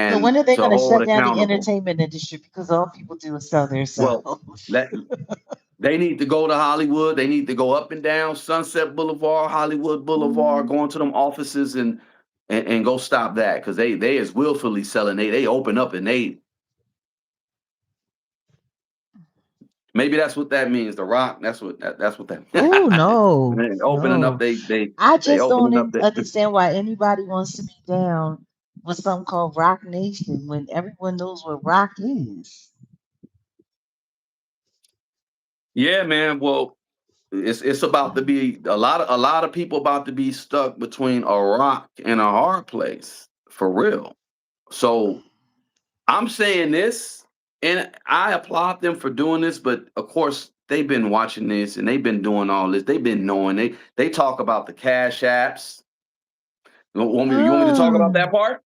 So and when are they to going to hold shut down the accountable. entertainment industry? Because all people do is sell Well, themselves. let they need to go to Hollywood. They need to go up and down Sunset Boulevard, Hollywood Boulevard, Mm. go into them offices and go stop that, because they is willfully selling. They open up and they, maybe that's what that means. The Rock. That's what Oh that. no, Opening up. no. They I they just don't opening up. understand why anybody wants to be down with something called Rock Nation when everyone knows what rock is. Yeah, man. Well, it's about to be a lot of people about to be stuck between a rock and a hard place for real. So I'm saying this. And I applaud them for doing this, but of course they've been watching this and they've been doing all this. They've been knowing they talk about the cash apps. You want me to talk about Oh, that part?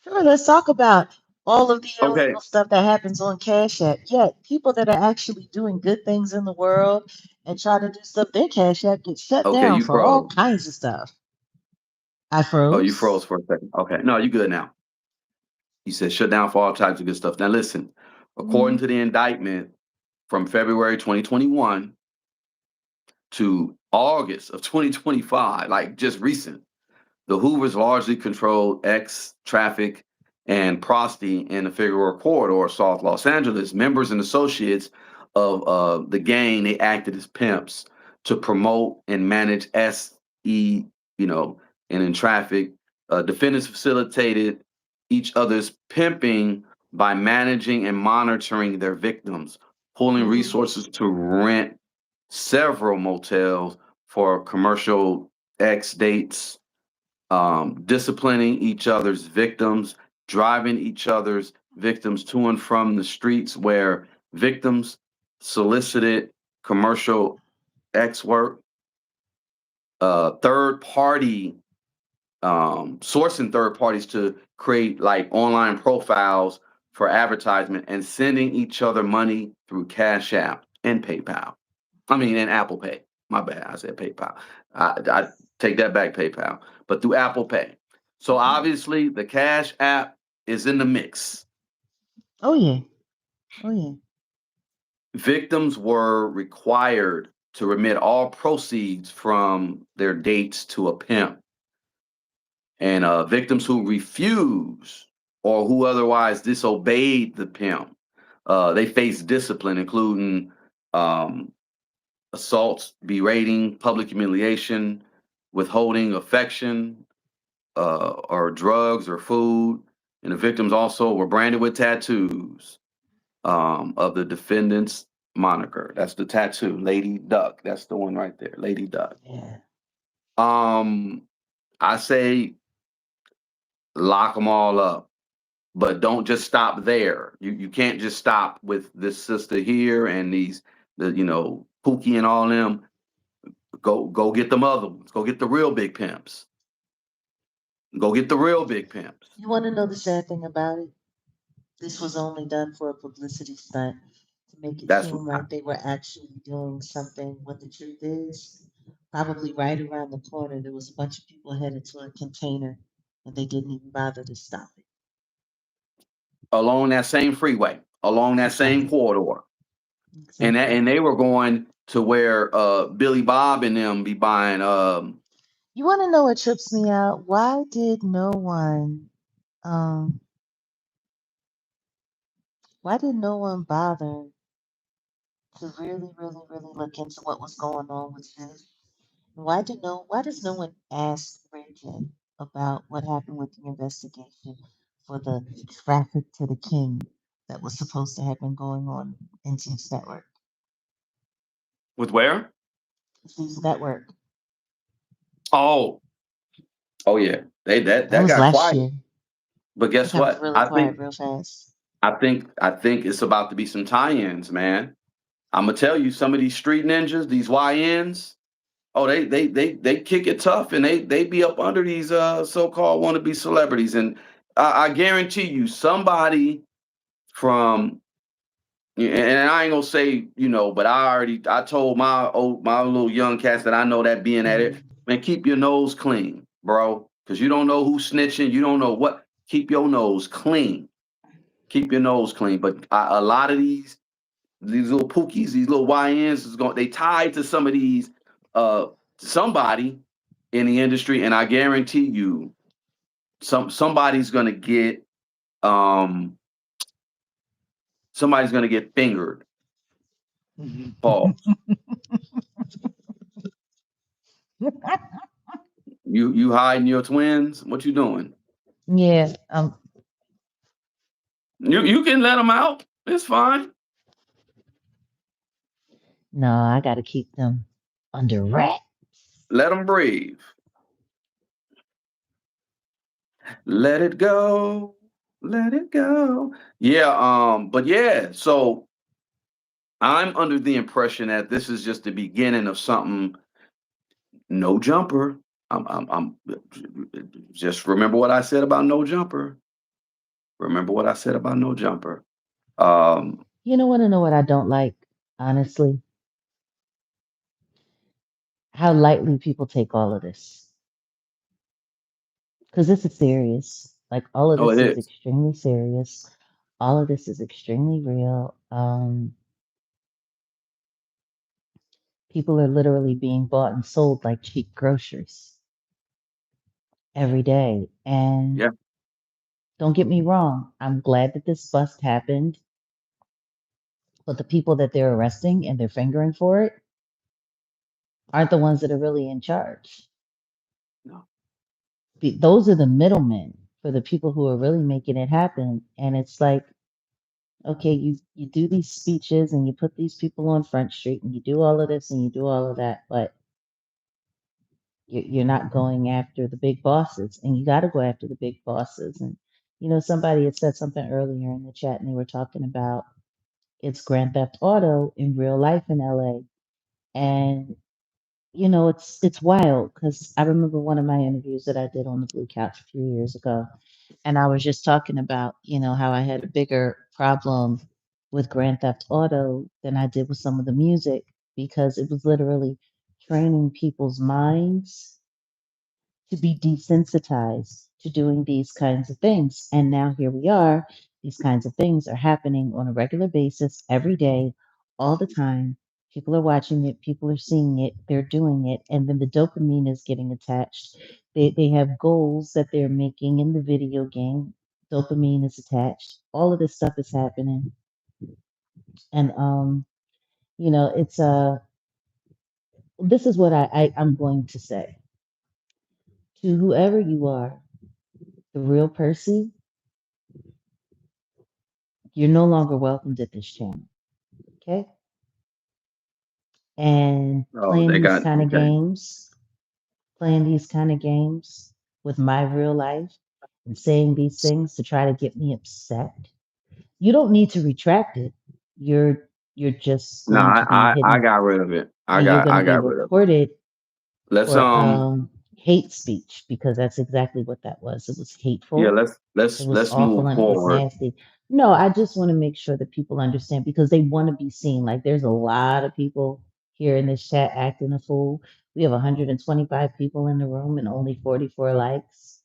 sure. Let's talk about all of the Okay. illegal stuff that happens on Cash App. Yet people that are actually doing good things in the world and trying to do stuff, their Cash App gets shut Okay, down you for all froze. kinds of stuff. I Oh, you froze froze. for a second. Okay. No, you good now. You said shut down for all types of good stuff. Now listen, according Hmm. to the indictment from February 2021 to August of 2025, like just recent, the Hoovers largely controlled X, Traffic, and Prosty in the Figueroa corridor, South Los Angeles. Members and associates of the gang, they acted as pimps to promote and manage SE, and in Traffic. Defendants facilitated each other's pimping by managing and monitoring their victims, pooling Hmm. resources to rent several motels for commercial X dates, disciplining each other's victims, driving each other's victims to and from the streets where victims solicited commercial X work, third party, sourcing third parties to create like online profiles for advertisement and sending each other money through Cash App and PayPal. I mean, and Apple Pay. My bad. I said PayPal. I take that back, PayPal, but through Apple Pay. So obviously, the Cash App is in the mix. Oh yeah. Oh yeah. Victims were required to remit all proceeds from their dates to a pimp, and victims who refuse or who otherwise disobeyed the pimp, they face discipline, including um, assaults, berating, public humiliation, withholding affection, or drugs or food. And the victims also were branded with tattoos of the defendant's moniker. That's the tattoo, Lady Duck. That's the one right there, Lady Duck. Yeah. Um, I say lock them all up, but don't just stop there. You can't just stop with this sister here and Pookie and all them. Go get them other ones. Go get the real big pimps. Go get the real big pimps. You want to know the sad thing about it? This was only done for a publicity stunt to make it That's seem like they were actually doing something. What the truth is, probably right around the corner, there was a bunch of people headed to a container and they didn't even bother to stop it. along that same freeway, along that same Exactly. corridor, Exactly. and they were going to where Billy Bob and them be buying. You want to know what trips me out? Um, why did no one bother to really, really, really look into what was going on with this? Why does no one ask Bridget about what happened with the investigation for the traffic to the king that was supposed to have been going on in Zeus Network? With where? Zeus Network. Oh, oh yeah, they that That that was got last quiet. year. But It guess got what? really I quiet think real fast. I think it's about to be some tie-ins, man. I'm gonna tell you, some of these street ninjas, these YNs. Oh, they kick it tough, and they be up under these so-called wannabe celebrities, and I guarantee you, somebody from and I ain't gonna say but I told my little young cats that I know that being at it, Mhm. man, keep your nose clean, bro, because you don't know who's snitching, you don't know what. Keep your nose clean, keep your nose clean. But a lot of these little pookies, these little YNs they tied to some of these uh somebody in the industry, and I guarantee you somebody's gonna get um fingered. Pause. You hiding your twins? What you doing? Yeah. You can let them out. It's fine. No, I got to keep them under wraps. Let them breathe. Let it go. Let it go. Yeah, but yeah, so I'm under the impression that this is just the beginning of something. No jumper. I'm just remember what I said about no jumper. Remember what I said about no jumper. Um, You know, want to know what I don't like, honestly? How lightly people take all of this. Because this is serious. Like, all of oh, it this is is. extremely serious. All of this is extremely real. People are literally being bought and sold like cheap groceries every day. And Yeah. don't get me wrong, I'm glad that this bust happened, but the people that they're arresting and they're fingering for it aren't the ones that are really in charge. No. Those are the middlemen for the people who are really making it happen. And it's like, okay, you do these speeches and you put these people on Front Street and you do all of this and you do all of that, but you're not going after the big bosses, and you got to go after the big bosses. And somebody had said something earlier in the chat, and they were talking about it's Grand Theft Auto in real life in LA, and it's wild because I remember one of my interviews that I did on the Blue Couch a few years ago, and I was just talking about how I had a bigger problem with Grand Theft Auto than I did with some of the music because it was literally training people's minds to be desensitized to doing these kinds of things. And now here we are. These kinds of things are happening on a regular basis, every day, all the time. People are watching it, people are seeing it, they're doing it, and then the dopamine is getting attached. They have goals that they're making in the video game. Dopamine is attached. All of this stuff is happening. And it's this is what I'm going to say. To whoever you are, the real Percy, you're no longer welcomed at this channel. Okay. And Oh, they got okay. playing these kind of games with my real life and saying these things to try to get me upset. You don't need to retract it. You're just No, going to be I hidden got rid of it. and you're going to I be got rid of it. reported Let's for hate speech because that's exactly what that was. It was yeah, hateful. It was let's awful move and it was forward. nasty. No, I just want to make sure that people understand because they want to be seen. Like there's a lot of people here in this chat acting a fool. We have 125 people in the room and only 44 likes.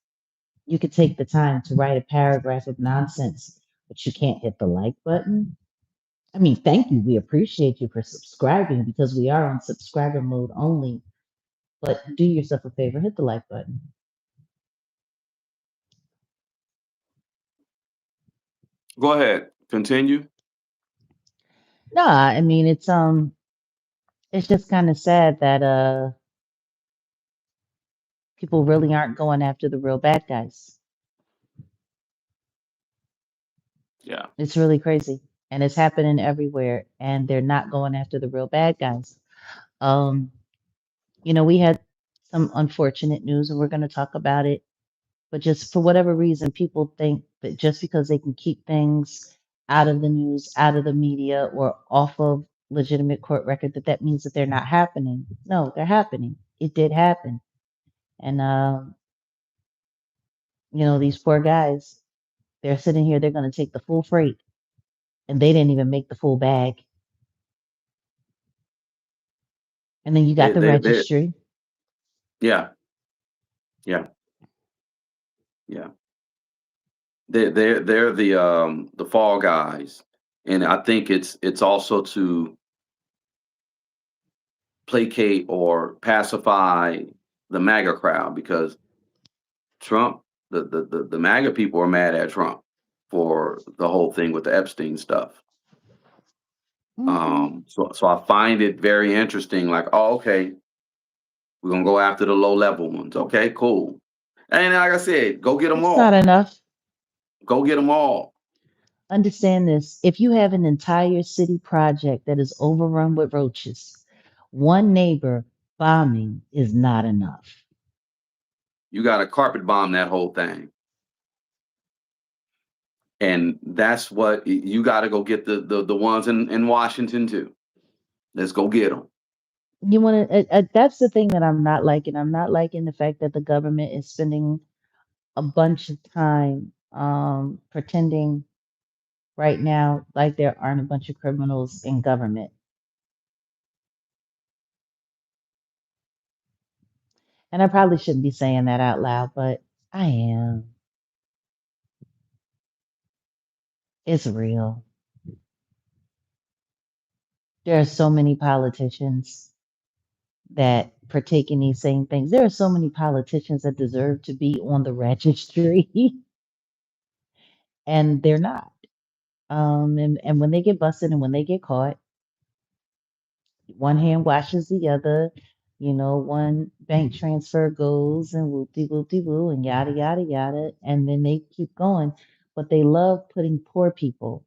You could take the time to write a paragraph of nonsense, but you can't hit the like button. I mean, thank you. We appreciate you for subscribing because we are on subscriber mode only. But do yourself a favor, hit the like button. Go ahead. Continue. No, I mean it's just kind of sad that people really aren't going after the real bad guys. Yeah. It's really crazy. And it's happening everywhere and they're not going after the real bad guys. Um, we had some unfortunate news and we're going to talk about it, but just for whatever reason people think that just because they can keep things out of the news, out of the media or off of legitimate court record that means that they're not happening. No, they're happening. It did happen. And these poor guys, they're sitting here, they're going to take the full freight, and they didn't even make the full bag. And then you got the They registry. yeah, yeah, yeah. They're the fall guys. And I think it's also to placate or pacify the MAGA crowd because Trump, the MAGA people are mad at Trump for the whole thing with the Epstein stuff. Hmm. So I find it very interesting. Like, oh, okay, we're gonna go after the low level ones. Okay, cool. And like I said, go get them That's not all. enough. Go get them all. Understand this. If you have an entire city project that is overrun with roaches, one neighbor bombing is not enough. You got to carpet bomb that whole thing. And that's what you got to go get the ones in Washington too. Let's go get them. You want to, that's the thing that I'm not liking. I'm not liking the fact that the government is spending a bunch of time pretending right now like there aren't a bunch of criminals in government. And I probably shouldn't be saying that out loud, but I am. It's real. There are so many politicians that partake in these same things. There are so many politicians that deserve to be on the registry, and they're not. And when they get busted and when they get caught, one hand washes the other. You know, one bank transfer goes and whoopty woo and yada yada yada, and then they keep going. But they love putting poor people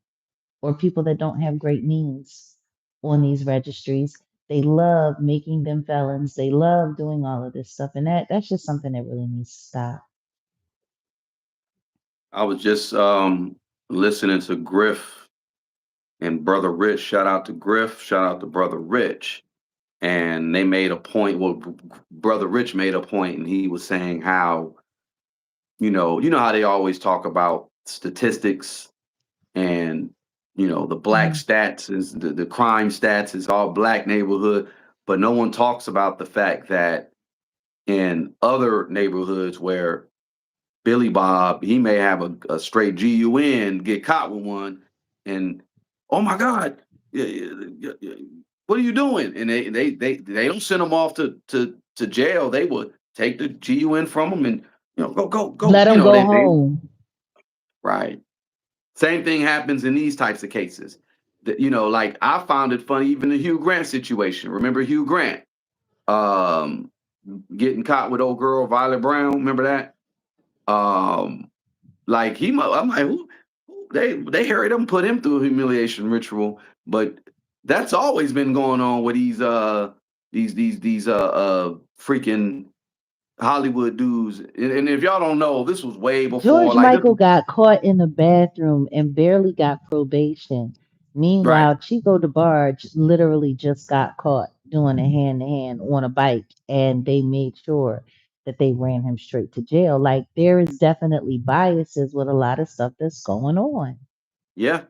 or people that don't have great means on these registries. They love making them felons. They love doing all of this stuff, and that's just something that really needs to stop. I was just listening to Griff and Brother Rich. Shout out to Griff. Shout out to Brother Rich. And they made a point. Well, Brother Rich made a point, and he was saying how you know how they always talk about statistics and the black Mhm. stats is the crime stats is all black neighborhood, but no one talks about the fact that in other neighborhoods where Billy Bob, he may have a straight GUN, get caught with one, and oh my God, what are you doing? And they don't send them off to jail. They would take the GUN from them and go. Let them go home. Right. Same thing happens in these types of cases. Like I found it funny, even the Hugh Grant situation. Remember Hugh Grant um, getting caught with old girl Violet Brown? Remember that? Um, like I'm like, they hurried him, put him through a humiliation ritual, but that's always been going on with these freaking Hollywood dudes. And if y'all don't know, this was way before George like Michael got caught in the bathroom and barely got probation. right. Meanwhile, Chico DeBarge literally just got caught doing a hand to hand on a bike, and they made sure that they ran him straight to jail. Like, there is definitely biases with a lot of stuff that's going on. Yeah,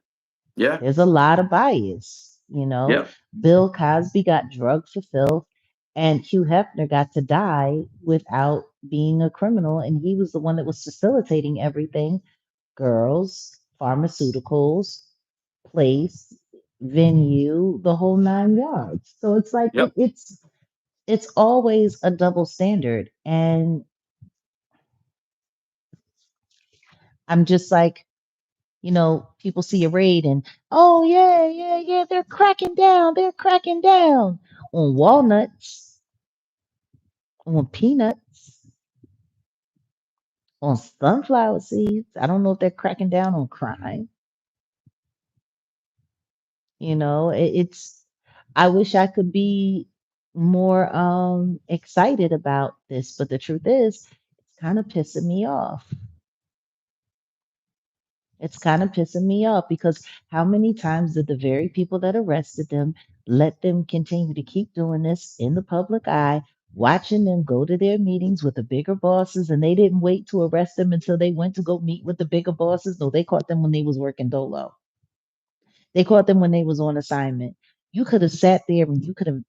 yeah, There's a lot of bias. You know, yeah, Bill Cosby got drugged for filth, and Hugh Hefner got to die without being a criminal, and he was the one that was facilitating everything: girls, pharmaceuticals, place, venue, the whole nine yards. So it's like yep. it's always a double standard, and I'm just like, people see a raid and, oh yeah, yeah, yeah, they're cracking down on walnuts, on peanuts, on sunflower seeds. I don't know if they're cracking down on crime. It's, I wish I could be more excited about this, but the truth is it's kind of pissing me off. It's kind of pissing me off because how many times did the very people that arrested them let them continue to keep doing this in the public eye, watching them go to their meetings with the bigger bosses, and they didn't wait to arrest them until they went to go meet with the bigger bosses? No, they caught them when they was working dolo. They caught them when they was on assignment. You could have sat there and you could have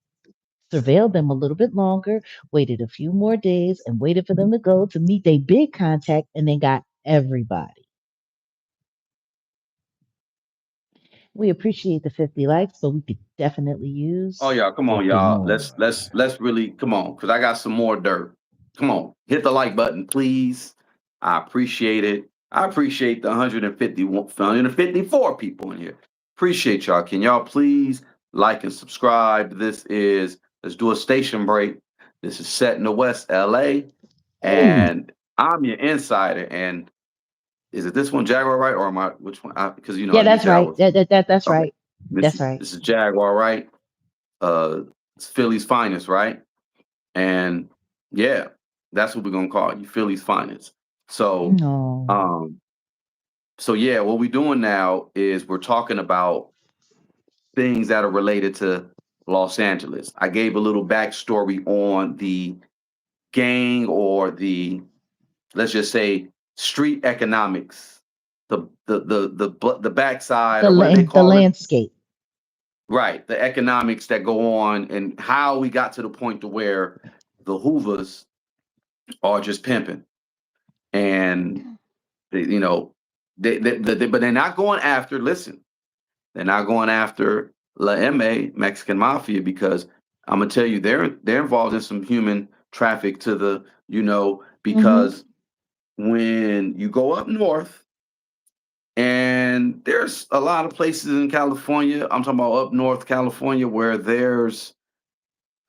surveilled them a little bit longer, waited a few more days, and waited for them to go to meet their big contact, and then got everybody. We appreciate the 50 likes, but we could definitely Oh use yeah, come on, 50 y'all. more. Let's really come on, because I got some more dirt. Come on, hit the like button, please. I appreciate it. I appreciate the 154 people in here. Appreciate y'all. Can y'all please like and subscribe? Let's do a station break. This is Set in the West, LA, Ooh, and I'm your insider. And is it this one, Jaguar Wright, or am I which one? Because yeah, you that's said I right. was That's okay. right. This That's is right. this is Jaguar Wright. It's Philly's finest, right? And yeah, that's what we're gonna call you, Philly's finest. So No. um So yeah, what we're doing now is we're talking about things that are related to Los Angeles. I gave a little backstory on the gang, or the, let's just say, street economics, the backside, or what do they The call it? landscape. Right, the economics that go on, and how we got to the point to where the Hoovers are just pimping, and you know, but they're not going after. Listen, they're not going after La M, Mexican Mafia, because I'm gonna tell you, they're involved in some human traffic to the, Hmm. because when you go up north, and there's a lot of places in California, I'm talking about up north California, where there's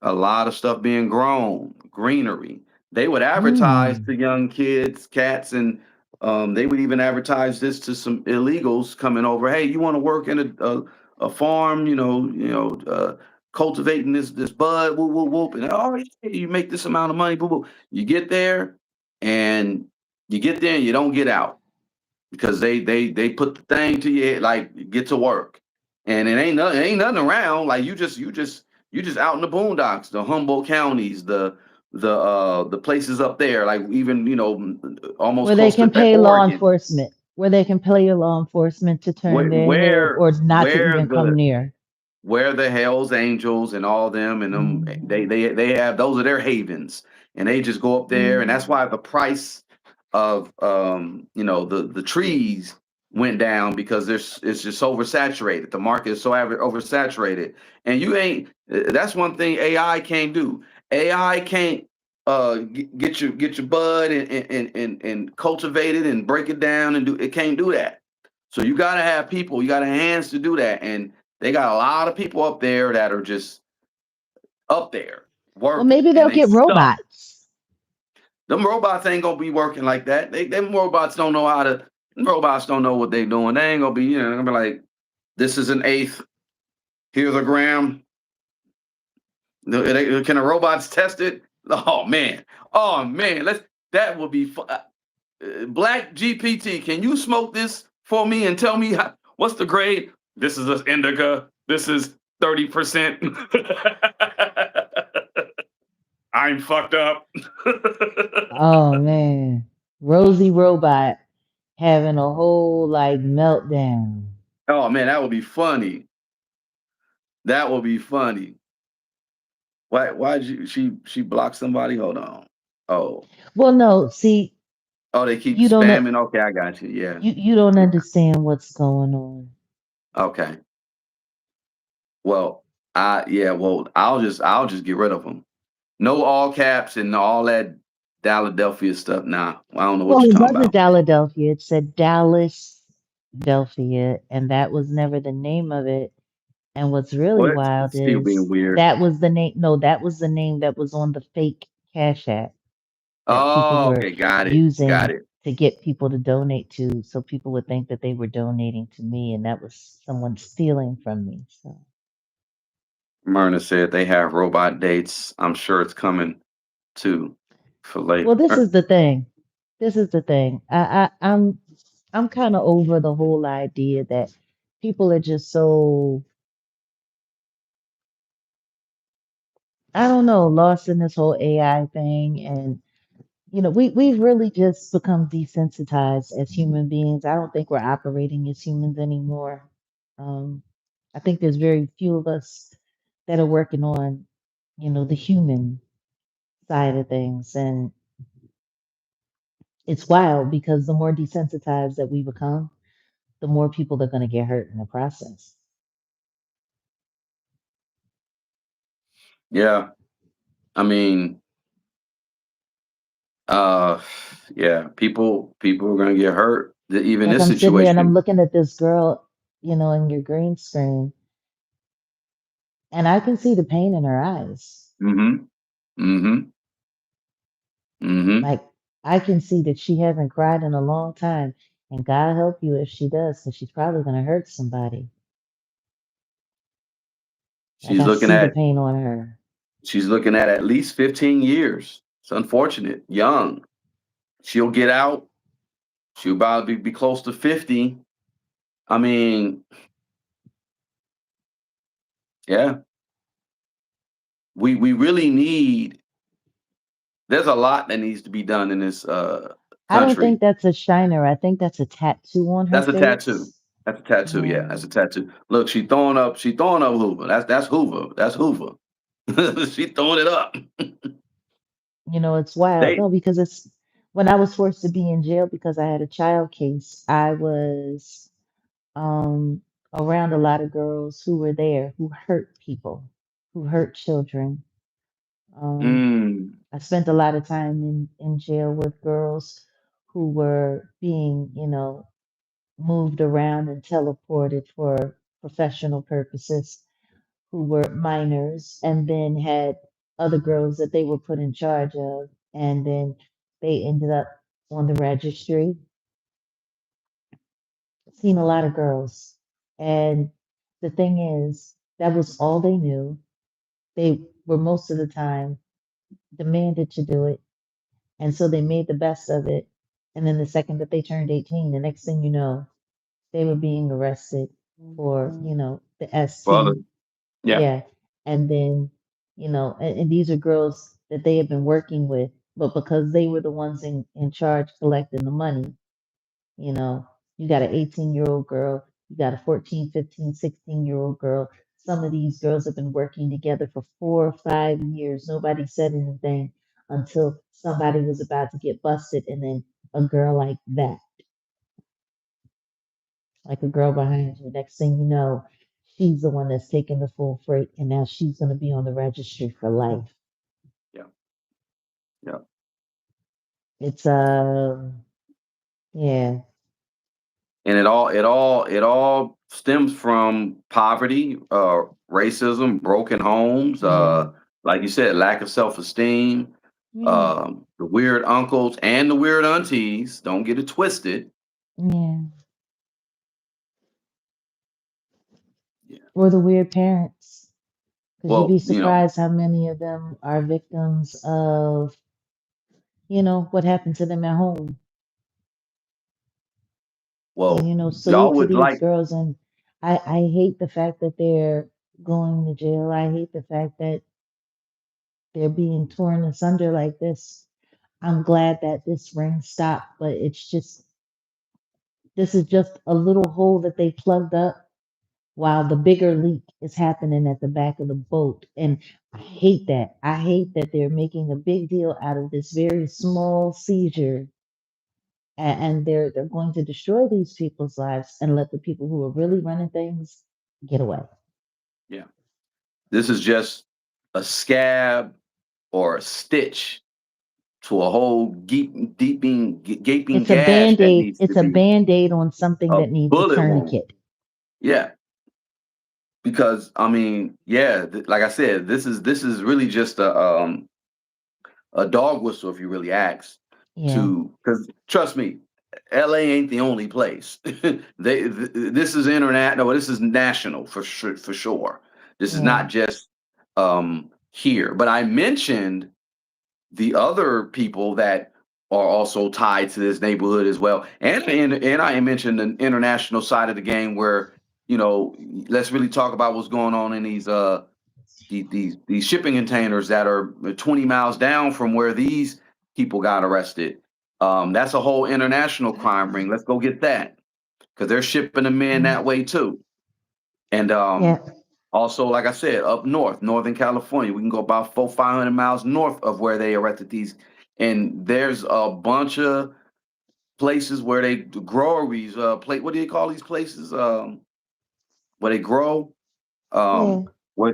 a lot of stuff being grown, greenery. They would advertise Mm. to young kids, cats, and they would even advertise this to some illegals coming over. Hey, you want to work in a farm? Cultivating this bud, whoop whoop whoop, and oh, yeah, you make this amount of money, boo boo. You get there, and you don't get out, because they put the thing to your head, like, get to work, and it ain't nothing around. Like, you just out in the boondocks, the Humboldt counties, the places up there, like, even, almost Where they close can to pay law Oregon, enforcement. Where they can pay law enforcement to turn where their head where or not to where even come the near. where the Hell's Angels and all them, and them, they Mhm. they they have, those are their havens, and they just go up there, and that's Mhm. why the price of the trees went down, because it's just oversaturated. The market is so oversaturated, and you ain't. That's one thing AI can't do. AI can't get your bud, and cultivate it and break it down, and do it. Can't do that. So you got to have people. You got to hands to do that, and they got a lot of people up there that are just up there Well, working, maybe and they'll they get stuck. robots. Them robots ain't gonna be working like that. Them robots don't know how to. Them robots don't know what they doing. They ain't gonna be. They're gonna be like, this is an eighth. Here's a gram. Can the robots test it? Oh man. Oh man. That would be fun. Black GPT. Can you smoke this for me and tell me what's the grade? This is an indica. This is 30%. I'm fucked up. Oh man. Rosie Robot having a whole like meltdown. Oh man, that would be funny. That would be funny. Why'd she block somebody? Hold on. Oh. Well, no, see, Oh, they keep you don't know, spamming. Okay, I got you. Yeah. you don't Yeah. understand what's going on. Okay. Well, I'll just get rid of them. No all caps and all that Philadelphia stuff. Nah, I don't know what Well, you're it talking wasn't about. Philadelphia. It said Dallas, Delphia, and that was never the name of it. And what's really What? wild Still being is weird. that was the name. No, that was the name that was on the fake Cash App that people Oh, were okay, got it. Got using it. to get people to donate to, so people would think that they were donating to me, and that was someone stealing from me. So, Myrna said they have robot dates. I'm sure it's coming too for well, this later. is the thing. This is the thing. I'm kind of over the whole idea that people are just so, I don't know, lost in this whole AI thing. And, we've really just become desensitized as human beings. I don't think we're operating as humans anymore. Um, I think there's very few of us that are working on, the human side of things. And it's wild because the more desensitized that we become, the more people are going to get hurt in the process. Yeah. I mean, uh, yeah, people are gonna get hurt. Even Like this I'm sitting there and I'm situation. looking at this girl, in your green screen, and I can see the pain in her eyes. Mm-hmm. Mm-hmm. Mm-hmm. Like I can see that she hasn't cried in a long time. And God help you if she does, because she's probably going to hurt somebody. Like She's I looking see the at pain on her. she's looking at least 15 years. It's unfortunate. Young. She'll get out. She about to be close to 50. I mean, yeah, we really need. There's a lot that needs to be done in this I don't think country. that's a shiner. I think that's a tattoo on her That's a tattoo. face. That's a tattoo. Yeah, Yeah. that's a tattoo. Look, she throwing up. She throwing up Hoover. That's Hoover. That's Hoover. She throwing it up. You know, it's wild. They. No, because it's when I was forced to be in jail because I had a child case, I was um around a lot of girls who were there who hurt people, who hurt children. Um, Mm, I spent a lot of time in jail with girls who were being, moved around and teleported for professional purposes, who were minors, and then had other girls that they were put in charge of, and then they ended up on the registry. Seen a lot of girls. And the thing is, that was all they knew. They were most of the time demanded to do it. And so they made the best of it. And then the second that they turned 18, the next thing you know, they were being arrested for, the brother. ST. Yeah. Yeah. And then, and these are girls that they had been working with, but because they were the ones in charge collecting the money, you know, you got an 18-year-old girl, you got a 14, 15, 16-year-old girl. Some of these girls have been working together for 4 or 5 years. Nobody said anything until somebody was about to get busted. And then a girl like that, like a girl behind you, next thing you know, she's the one that's taking the full freight. And now she's going to be on the registry for life. Yeah. Yeah. It's, yeah, And it all stems from poverty, racism, broken homes, yeah, like you said, lack of self-esteem, yeah, the weird uncles and the weird aunties. Don't get it twisted. yeah. Yeah. Or the weird parents. Because you'd be Well, surprised how many of them are victims of, what happened to them at home. And, well, y'all salute to would these like. girls. And I hate the fact that they're going to jail. I hate the fact that they're being torn asunder like this. I'm glad that this ring stopped, but this is just a little hole that they plugged up while the bigger leak is happening at the back of the boat. And I hate that. I hate that they're making a big deal out of this very small seizure, and they're going to destroy these people's lives and let the people who are really running things get away. Yeah, this is just a scab or a stitch to a whole gaping It's a gash that band-aid. needs to It's a be band-aid on something a that needs a bullet wound. tourniquet. Yeah, because I mean, yeah, like I said, this is really just a dog whistle if you really ask Yeah, to, because trust me, LA ain't the only place. This is internet. No, this is national for sure. For sure, this is yeah, not just here. But I mentioned the other people that are also tied to this neighborhood as well, and I mentioned the international side of the game where let's really talk about what's going on in these shipping containers that are 20 miles down from where these people got arrested. That's a whole international crime ring. Let's go get that because they're shipping them in yeah, that way too. And yeah, also, like I said, up north, Northern California, we can go about 500 miles north of where they arrested these. And there's a bunch of places where they groweries, what do you call these places? Where they grow, yeah. um, where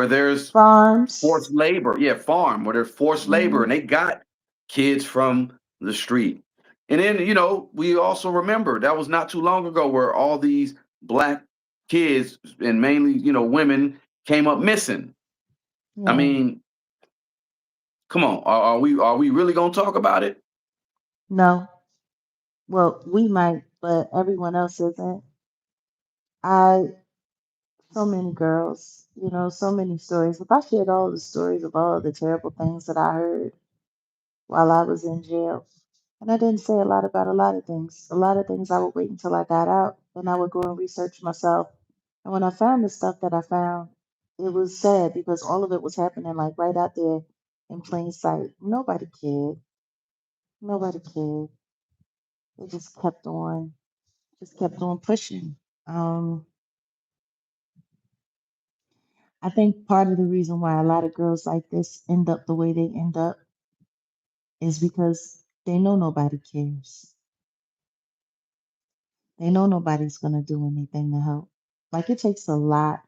there's Farms. forced labor. Yeah, farm where there's forced labor, Hmm. and they got kids from the street. And then we also remember that was not too long ago where all these black kids and mainly women came up missing. I Yeah. mean, come on, are we really gonna talk about it? No. Well, we might, but everyone else isn't. I So many girls, so many stories. If I shared all the stories of all of the terrible things that I heard while I was in jail, And I didn't say a lot about a lot of things. A lot of things I would wait until I got out and I would go and research myself. And when I found the stuff that I found, it was sad because all of it was happening like right out there in plain sight. Nobody cared. Nobody cared. They just kept on pushing. Um, I think part of the reason why a lot of girls like this end up the way they end up is because they know nobody cares. They know nobody's gonna do anything to help. Like it takes a lot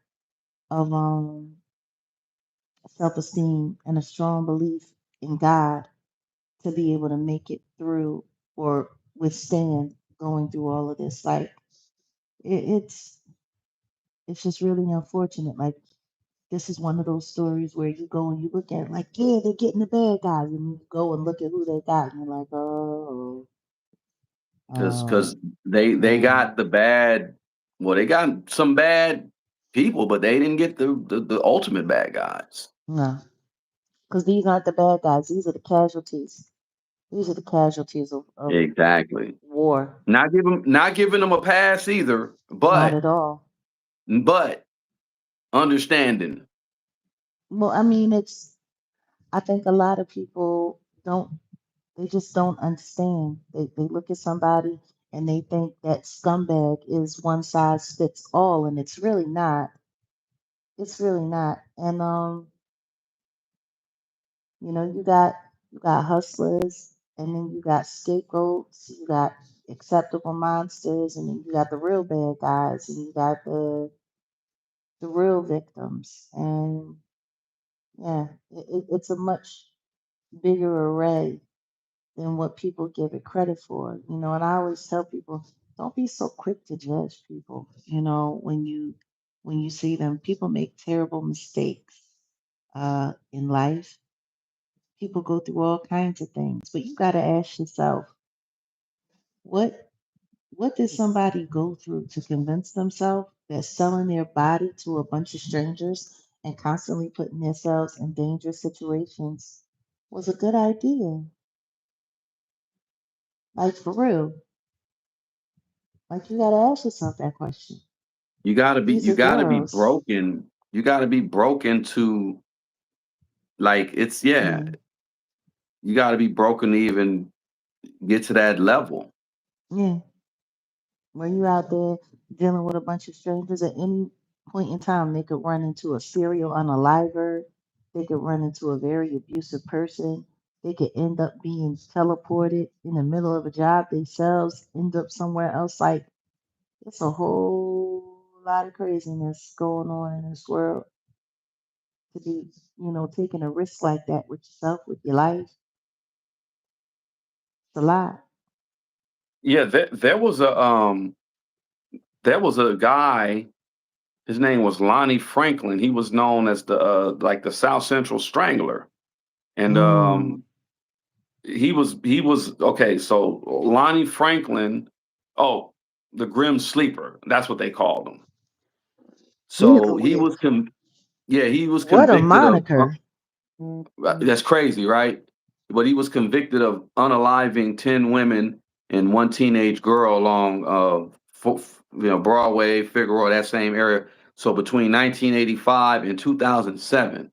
of self-esteem and a strong belief in God to be able to make it through or withstand going through all of this. Like it, it's it's just really unfortunate. Like this is one of those stories where you go and you look at it like, yeah, they're getting the bad guys, and you go and look at who they got, and you're like, oh, Because oh, they got oh, the bad. Well, they got some bad people, but they didn't get the ultimate bad guys. no, because these aren't the bad guys. These are the casualties. These are the casualties of Exactly. war. Not giving them a pass either, Not at all. but understanding. Well, I mean, I think a lot of people they just don't understand. They look at somebody and they think that scumbag is one size fits all, and it's really not. It's really not. And you got hustlers, and then you got scapegoats, you got acceptable monsters, and then you got the real bad guys, and you got the real victims. And yeah, it's a much bigger array than what people give it credit for. And I always tell people, don't be so quick to judge people. When you see them, people make terrible mistakes in life. People go through all kinds of things, but you got to ask yourself, what what did somebody go through to convince themselves that selling their body to a bunch of strangers and constantly putting themselves in dangerous situations was a good idea? Like for real. Like you got to ask yourself that question. These You are gotta be girls. broken. You gotta be broken to like it's yeah. Yeah, You gotta be broken to even get to that level. yeah. When you out there dealing with a bunch of strangers at any point in time, they could run into a serial unaliver. They could run into a very abusive person. They could end up being teleported in the middle of a job themselves, end up somewhere else. Like it's a whole lot of craziness going on in this world to be, taking a risk like that with yourself, with your life. It's a lot. Yeah, there was a guy, his name was Lonnie Franklin. He was known as the like the South Central Strangler. And Mm, he was okay, so Lonnie Franklin, oh, the Grim Sleeper, that's what they called him. So he really? was yeah, he was What a convicted of moniker. Mm. that's crazy, right? But he was convicted of unaliving 10 women and one teenage girl along Broadway, Figueroa, that same area. So between 1985 and 2007,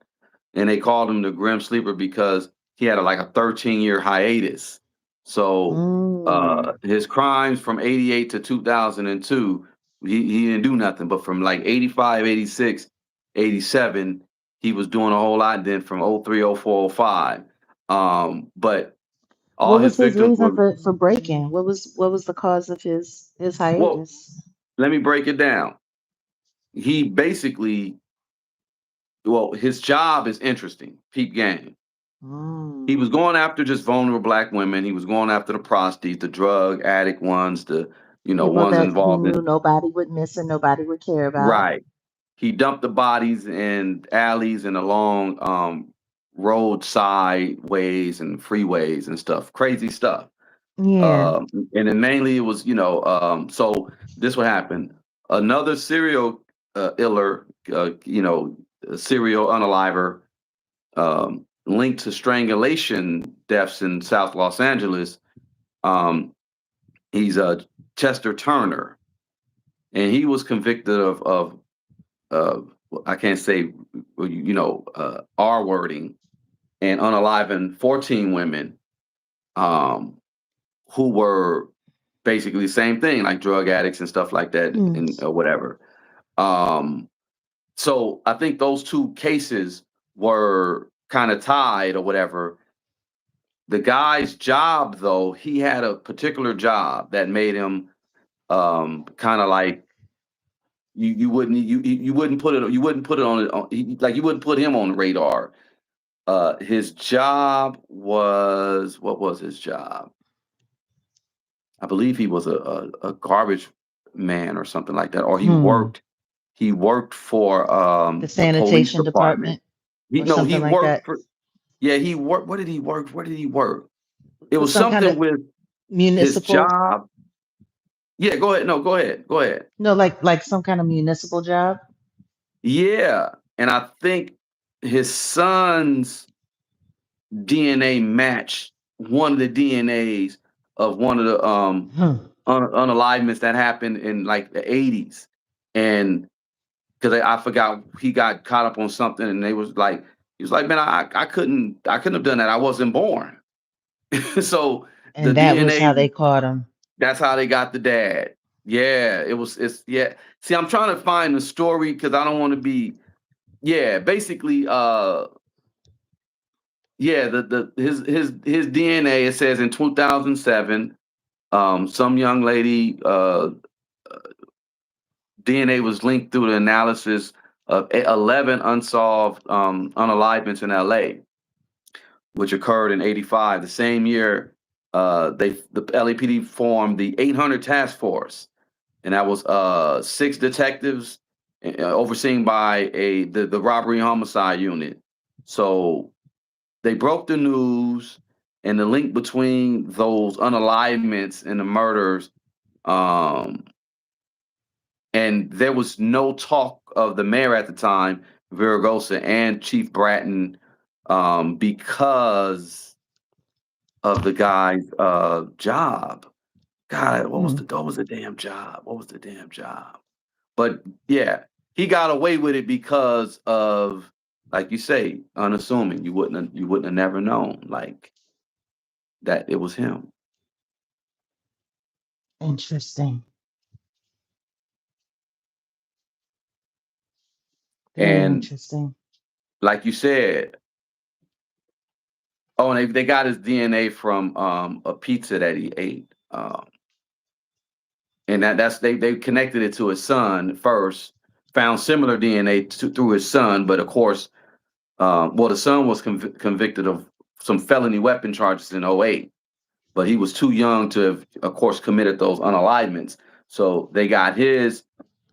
and they called him the Grim Sleeper because he had like a 13-year hiatus. So Mm. his crimes from 88 to 2002, he didn't do nothing. But from like 85, 86, 87, he was doing a whole lot. Then from oh 03, oh 04, oh 05. But all What his was his victims reason were, for breaking? What was the cause of his well, hiatus? let me break it down. He basically, well, his job is interesting. Peep game. He was Mm. going after just vulnerable black women. He was going after the prostitutes, the drug addict ones, the People ones that he involved knew in nobody would miss and nobody would care about. right. He dumped the bodies in alleys and along roadside ways and freeways and stuff. Crazy stuff. Yeah. And then mainly it was, so this what happened. Another serial iller, a serial unaliver, linked to strangulation deaths in South Los Angeles. Um, he's Chester Turner, and he was convicted of uh, I can't say R wording and unaliving 14 women um, who were basically the same thing, like drug addicts and stuff like that, Hmm. and or whatever. Um, so I think those two cases were kind of tied or whatever. The guy's job, though, he had a particular job that made him kind of like you wouldn't put it like you wouldn't put him on the radar. His job was what was his job? I believe he was a garbage man or something like that, or Hmm. he worked for The the police sanitation department. department or He something like worked that. for he worked. What did he work? Where did he work? It For was some kind something of with his municipal, job. Yeah, go ahead. No, go ahead. Go ahead. no, like some kind of municipal job. Yeah, and I think his son's DNA matched one of the DNAs of one of the Hmm. unalivements that happened in like the 80s. And because I forgot he got caught up on something and they was like, he was like, man, I couldn't have done that. I wasn't born. So the And that was DNA, how they caught him. that's how they got the dad. Yeah, it's yeah. See, I'm trying to find the story because I don't want to be, yeah, basically yeah, the his DNA, it says in 2007, some young lady DNA was linked through the analysis of 11 unsolved unalivements in LA, which occurred in 85. The same year, the LAPD formed the 800 Task Force, and that was six detectives overseen by the robbery and homicide unit. So they broke the news, and the link between those unalivements and the murders, um, and there was no talk of the mayor at the time, Viragosa, and Chief Bratton, because of the guy's job. God, Hmm. what was the damn job? What was the damn job? But yeah, he got away with it because of, like you say, unassuming. You wouldn't have never known like that it was him. Interesting. Very And interesting. like you said, oh, and they got his DNA from a pizza that he ate. And that's they connected it to his son first, found similar DNA through his son, but of course, well, the son was convicted of some felony weapon charges in '08, but he was too young to have, of course, committed those unalivements. So they got his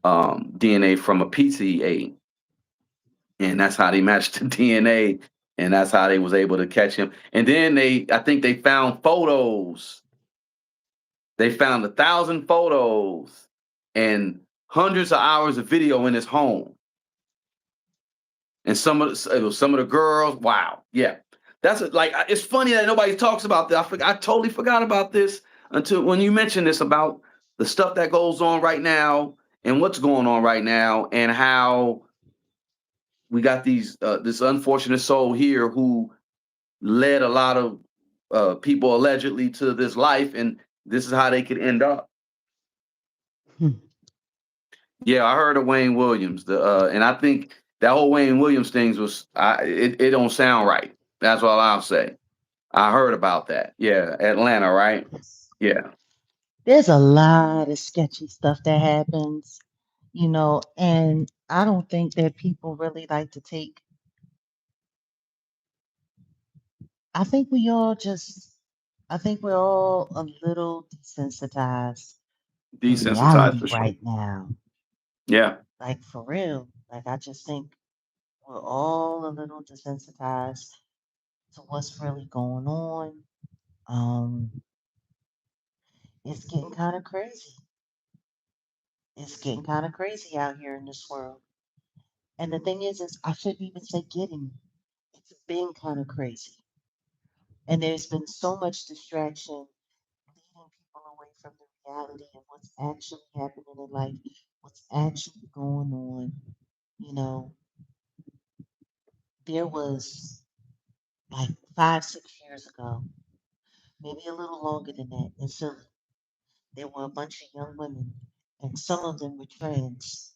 DNA from a pizza he ate, and that's how they matched the DNA, and that's how they was able to catch him. And then I think they found photos. They found 1,000 photos and hundreds of hours of video in his home. And it was some of the girls. Wow, yeah, like it's funny that nobody talks about that. I totally forgot about this until when you mentioned this about the stuff that goes on right now and what's going on right now and how we got this unfortunate soul here who led a lot of people allegedly to this life, and this is how they could end up. Hmm. Yeah, I heard of Wayne Williams. And I think that whole Wayne Williams things it don't sound right. That's all I'll say. I heard about that. Yeah, Atlanta, right? Yeah, There's a lot of sketchy stuff that happens, and I don't think that people really like to take. I think we all just, I think we're all a little desensitized to desensitized reality for sure. right now. Yeah, Like for real. Like I just think we're all a little desensitized to what's really going on. Um, it's getting kind of crazy. It's getting kind of crazy out here in this world. And the thing is I shouldn't even say getting. It's been kind of crazy. And there's been so much distraction from the reality of what's actually happening in life, what's actually going on. You know, there was like 5, 6 years ago, maybe a little longer than that, in Philly, there were a bunch of young women, and some of them were trans.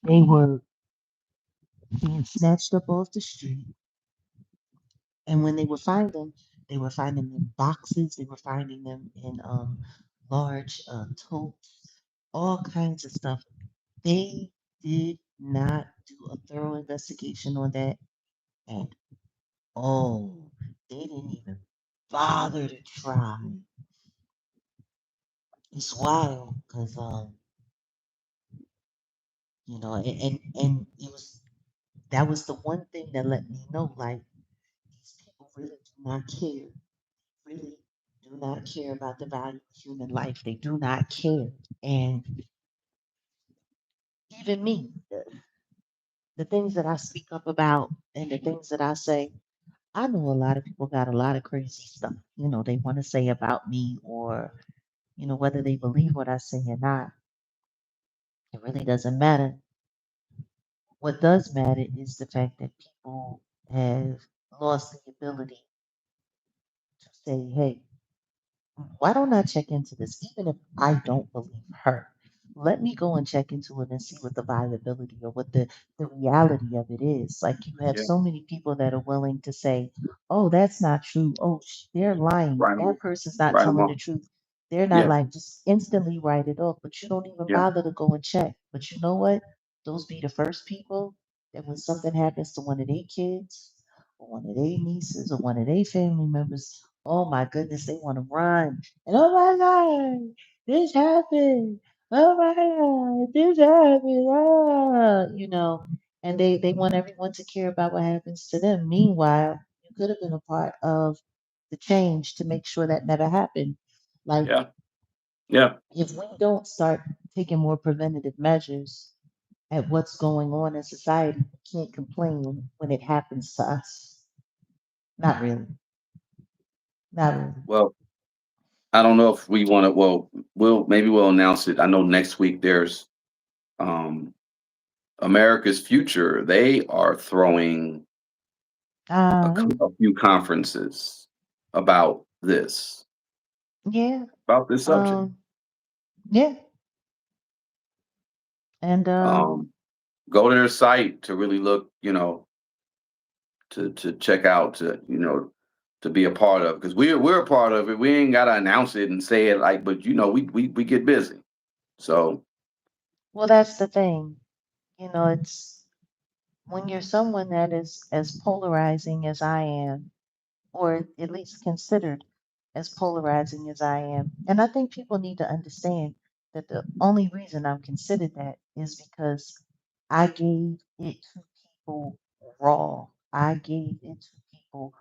They were being snatched up off the street, and when they were finding them in boxes, they were finding them in large totes, all kinds of stuff. They did not do a thorough investigation on that at all. They didn't even bother to try. It's wild because and it was that was the one thing that let me know, like, these people really do not care, really do not care about the value of human life. They do not care. And even me, the things that I speak up about and the things that I say, I know a lot of people got a lot of crazy stuff, they want to say about me, or, whether they believe what I say or not, it really doesn't matter. What does matter is the fact that people have lost the ability to say, hey, why don't I check into this? Even if I don't believe her, let me go and check into it and see what the viability or what the reality of it is. Like, you have Yeah. so many people that are willing to say, oh, that's not true. Oh, they're lying. Right. That person's not Right. telling the truth. They're not Yeah. lying. Just instantly write it off, but you don't even Yeah. bother to go and check. But you know what? Those be the first people that when something happens to one of their kids or one of their nieces or one of their family members, oh my goodness, they want to run. And oh my God, this happened. Oh my God, this happened. And they want everyone to care about what happens to them. Meanwhile, you could have been a part of the change to make sure that never happened. Like, Yeah. Yeah. if we don't start taking more preventative measures at what's going on in society, we can't complain when it happens to us. Not really. Not really. Well, I don't know if we want to. Well, we'll announce it. I know next week there's um America's Future. They are throwing Um, a few conferences about this yeah. about this subject. Um, yeah. And Um, Go to their site to really look. To check out, to be a part of, because we're a part of it. We ain't gotta announce it and say it, like, but we get busy. So well, that's the thing. It's when you're someone that is as polarizing as I am, or at least considered as polarizing as I am. And I think people need to understand that the only reason I'm considered that is because I gave it to people raw. I gave it to people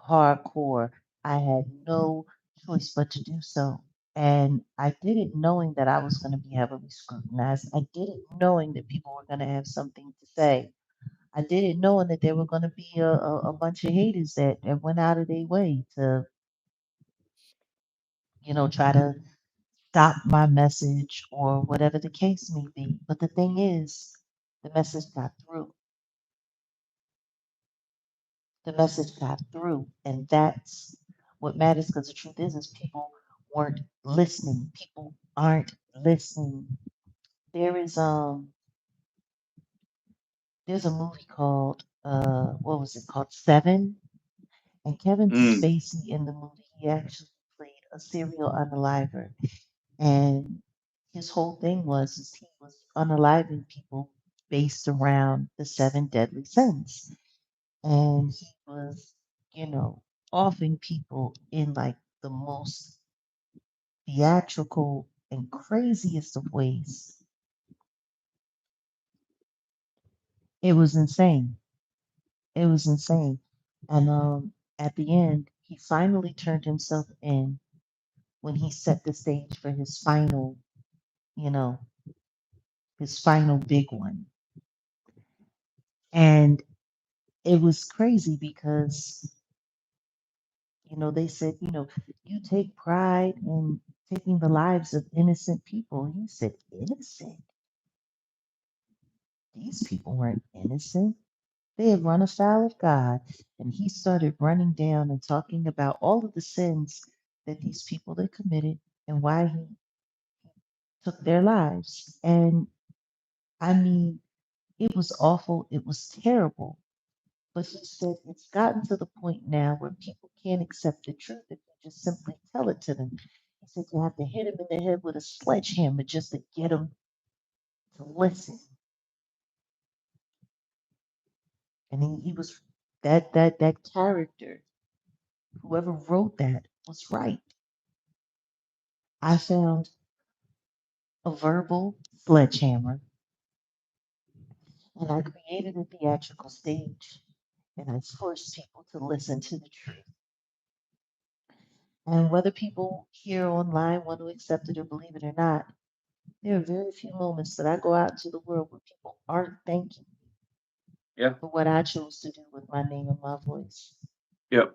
hardcore. I had no choice but to do so. And I did it knowing that I was going to be heavily scrutinized. I did it knowing that people were going to have something to say. I did it knowing that there were going to be a bunch of haters that went out of their way to, try to stop my message or whatever the case may be. But the thing is, the message got through. The message got through. And that's what matters, because the truth is people weren't listening. People aren't listening. There is there's a movie called what was it called? Seven. And Kevin mm, Spacey in the movie, he actually played a serial unaliver. And his whole thing was is he was unaliving people based around the seven deadly sins. And he was, you know, offing people in like the most theatrical and craziest of ways. It was insane. It was insane. And at the end, he finally turned himself in when he set the stage for you know, his final big one. And it was crazy because, they said, you take pride in taking the lives of innocent people. He said, innocent? These people weren't innocent. They had run afoul of God. And he started running down and talking about all of the sins that these people had committed and why he took their lives. And I mean, it was awful. It was terrible. But he said it's gotten to the point now where people can't accept the truth if you just simply tell it to them. He said you have to hit them in the head with a sledgehammer just to get them to listen. And he was that character, whoever wrote that was right. I found a verbal sledgehammer and I created a theatrical stage and I forced people to listen to the truth. And whether people here online want to accept it or believe it or not, there are very few moments that I go out into the world where people aren't thanking me Yeah. for what I chose to do with my name and my voice. Yep.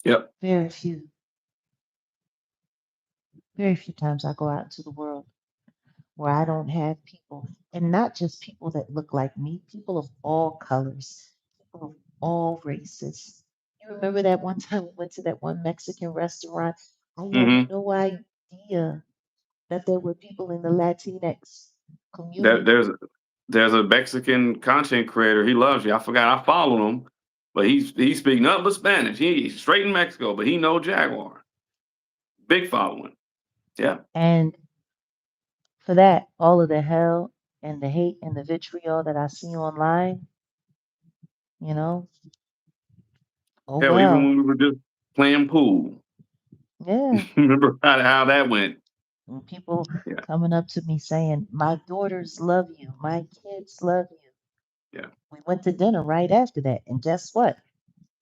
Yep. Very few, very few times I go out into the world where I don't have people, and not just people that look like me, people of all colors, people of all races. You remember that one time we went to that one Mexican restaurant? I had Hmm. no idea that there were people in the Latinx There, community. there's there's a Mexican content creator. He loves you. I forgot. I follow him, but he speaks nothing but Spanish. He's straight in Mexico, but he know Jaguar. Big following. Yeah. And for that, all of the hell and the hate and the vitriol that I see online, you know, oh Hell, even well. when we were just playing pool, Yeah. remember how that went? And people Yeah. coming up to me saying, my daughters love you, my kids love you. Yeah. We went to dinner right after that. And guess what?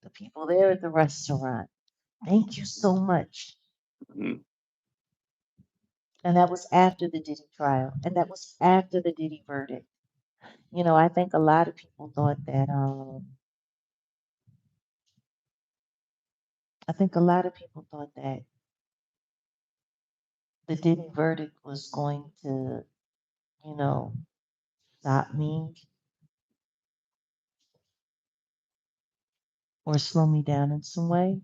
The people there at the restaurant, thank you so much. Mhm. And that was after the Diddy trial. And that was after the Diddy verdict. You know, I think a lot of people thought that I think a lot of people thought that the Diddy verdict was going to, you know, stop me or slow me down in some way.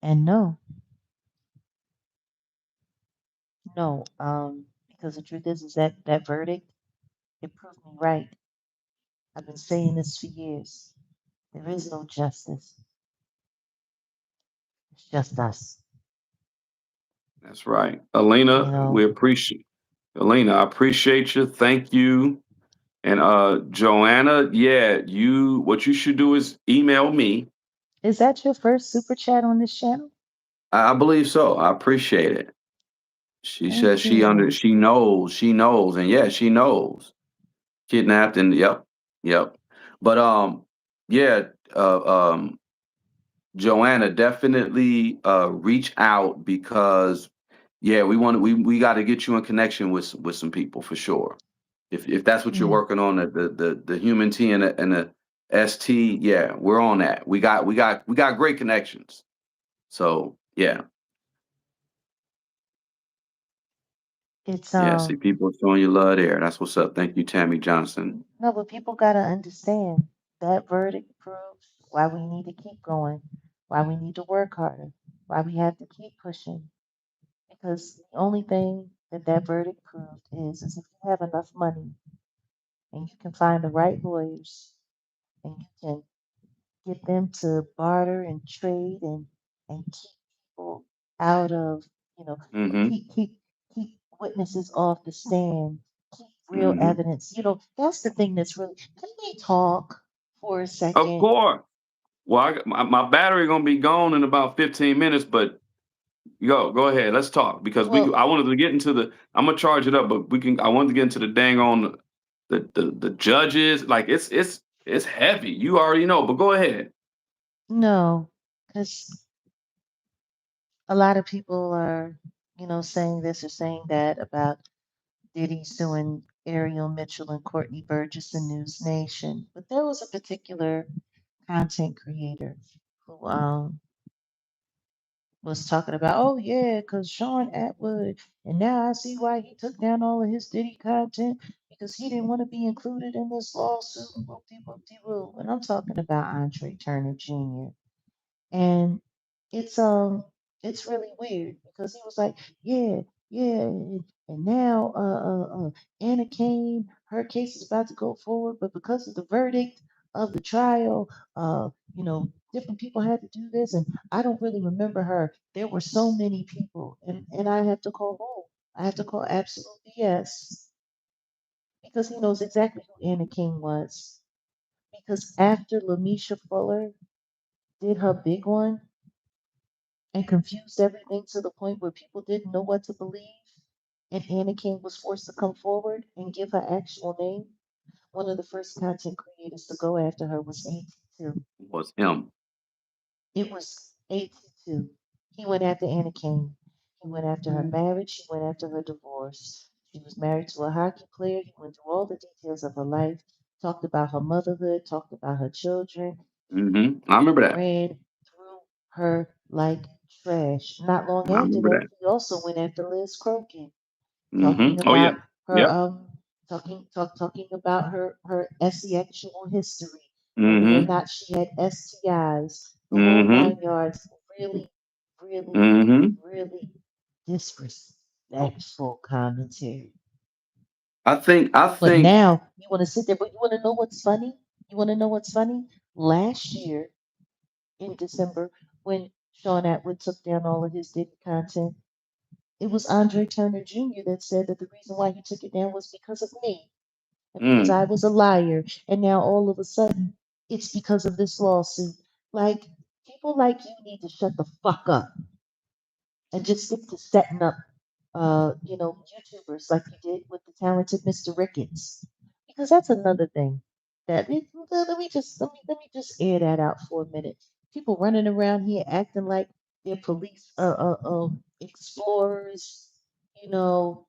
And no, no, because the truth is that that verdict, it proved me right. I've been saying this for years. There is no justice. It's just us. That's right. You know, Alina, I appreciate you. Thank you. And Joanna, yeah, what you should do is email me. is that your first super chat on this channel? I believe so. I appreciate it. She says Thank you. she knows, and yeah, she knows. Kidnapped and yep, yep. But yeah, Joanna, definitely reach out because yeah, we got to get you in connection with some people for sure. If that's what you're Yeah, working on, the human T and the ST, yeah, we're on that. We got great connections. So yeah, it's yeah. See, people are showing you love there. That's what's up. Thank you, Tammy Johnson. no, but people gotta understand that verdict proves why we need to keep going, why we need to work harder, why we have to keep pushing. Because the only thing that that verdict proved is if you have enough money and you can find the right lawyers and you can get them to barter and trade and keep people out of, you know, Mm-hmm. keep witnesses off the stand, keep real Mm-hmm. evidence. You know, that's the thing that's really. Can we talk for a Of second? course. Well, my battery gonna be gone in about 15 minutes, but go ahead. Let's talk because Well, I wanted to get into the. I'm gonna charge it up, but I wanted to get into the dang on the judges. Like it's heavy. You already know, but go ahead. no, because a lot of people are, you know, saying this or saying that about Diddy suing Ariel Mitchell and Courtney Burgess and News Nation. But there was a particular content creator who was talking about, oh yeah, because Sean Atwood, and now I see why he took down all of his Diddy content because he didn't want to be included in this lawsuit. Whoop-de whoop-de-woo. And I'm talking about Andre Turner Jr. And it's it's really weird because he was like, yeah, yeah, and now Anna Kane, her case is about to go forward, but because of the verdict of the trial, different people had to do this, and I don't really remember her. There were so many people, and I have to call who? I have to call absolutely yes because he knows exactly who Anna King was. Because after Lamisha Fuller did her big one, and confused everything to the point where people didn't know what to believe. And Anakin was forced to come forward and give her actual name. One of the first content creators to go after her was AT2. Was him. It was AT2. He went after Anakin. He went after her marriage. He went after her divorce. She was married to a hockey player. He went through all the details of her life, talked about her motherhood, talked about her children. I remember that. Ran through her like trash. Not long I after remember that, that. he also went after Liz Crokin, talking Oh yeah. about her Yep. talking about her sexual history, whether or Mm-hmm. not she had STIs, the whole Mm-hmm. 9 yards. Really, really, Mm-hmm. really disrespectful commentary. I But think now you want to sit there, but you want to know what's funny? You want to know what's funny? Last year in December, when Sean Atwood took down all of his Diddy content, it was Andre Turner Jr. that said that the reason why he took it down was because of me and because I mm, was a liar. And now all of a sudden, it's because of this lawsuit. Like, people like you need to shut the fuck up and just stick to setting up, YouTubers like you did with the talented Mr. Ricketts. Because that's another thing that let me just air that out for a minute. People running around here acting like they're police explorers, you know,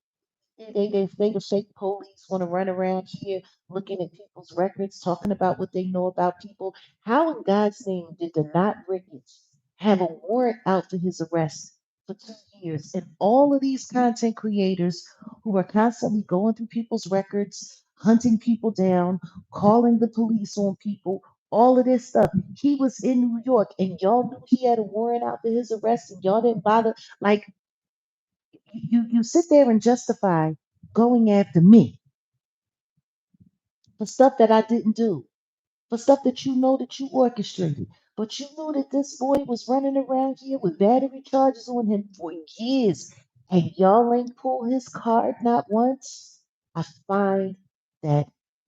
they the fake police want to run around here looking at people's records, talking about what they know about people. How in God's name did the not Ricketts have a warrant out for his arrest for 2 years? And all of these content creators who are constantly going through people's records, hunting people down, calling the police on people, all of this stuff. He was in New York and y'all knew he had a warrant out for his arrest and y'all didn't bother. Like, you sit there and justify going after me for stuff that I didn't do, for stuff that you know that you orchestrated. But you knew that this boy was running around here with battery charges on him for years, and y'all ain't pulled his card not once. I find that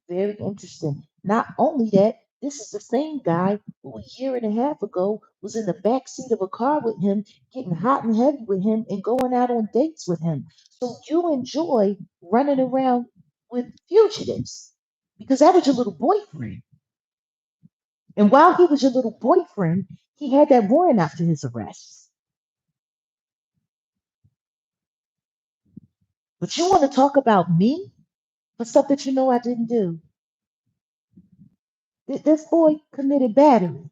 very interesting. Not only that, this is the same guy who a year and a half ago was in the back seat of a car with him, getting hot and heavy with him, and going out on dates with him. So you enjoy running around with fugitives because that was your little boyfriend. And while he was your little boyfriend, he had that warrant after his arrest. But you want to talk about me for stuff that you know I didn't do. This boy committed battery.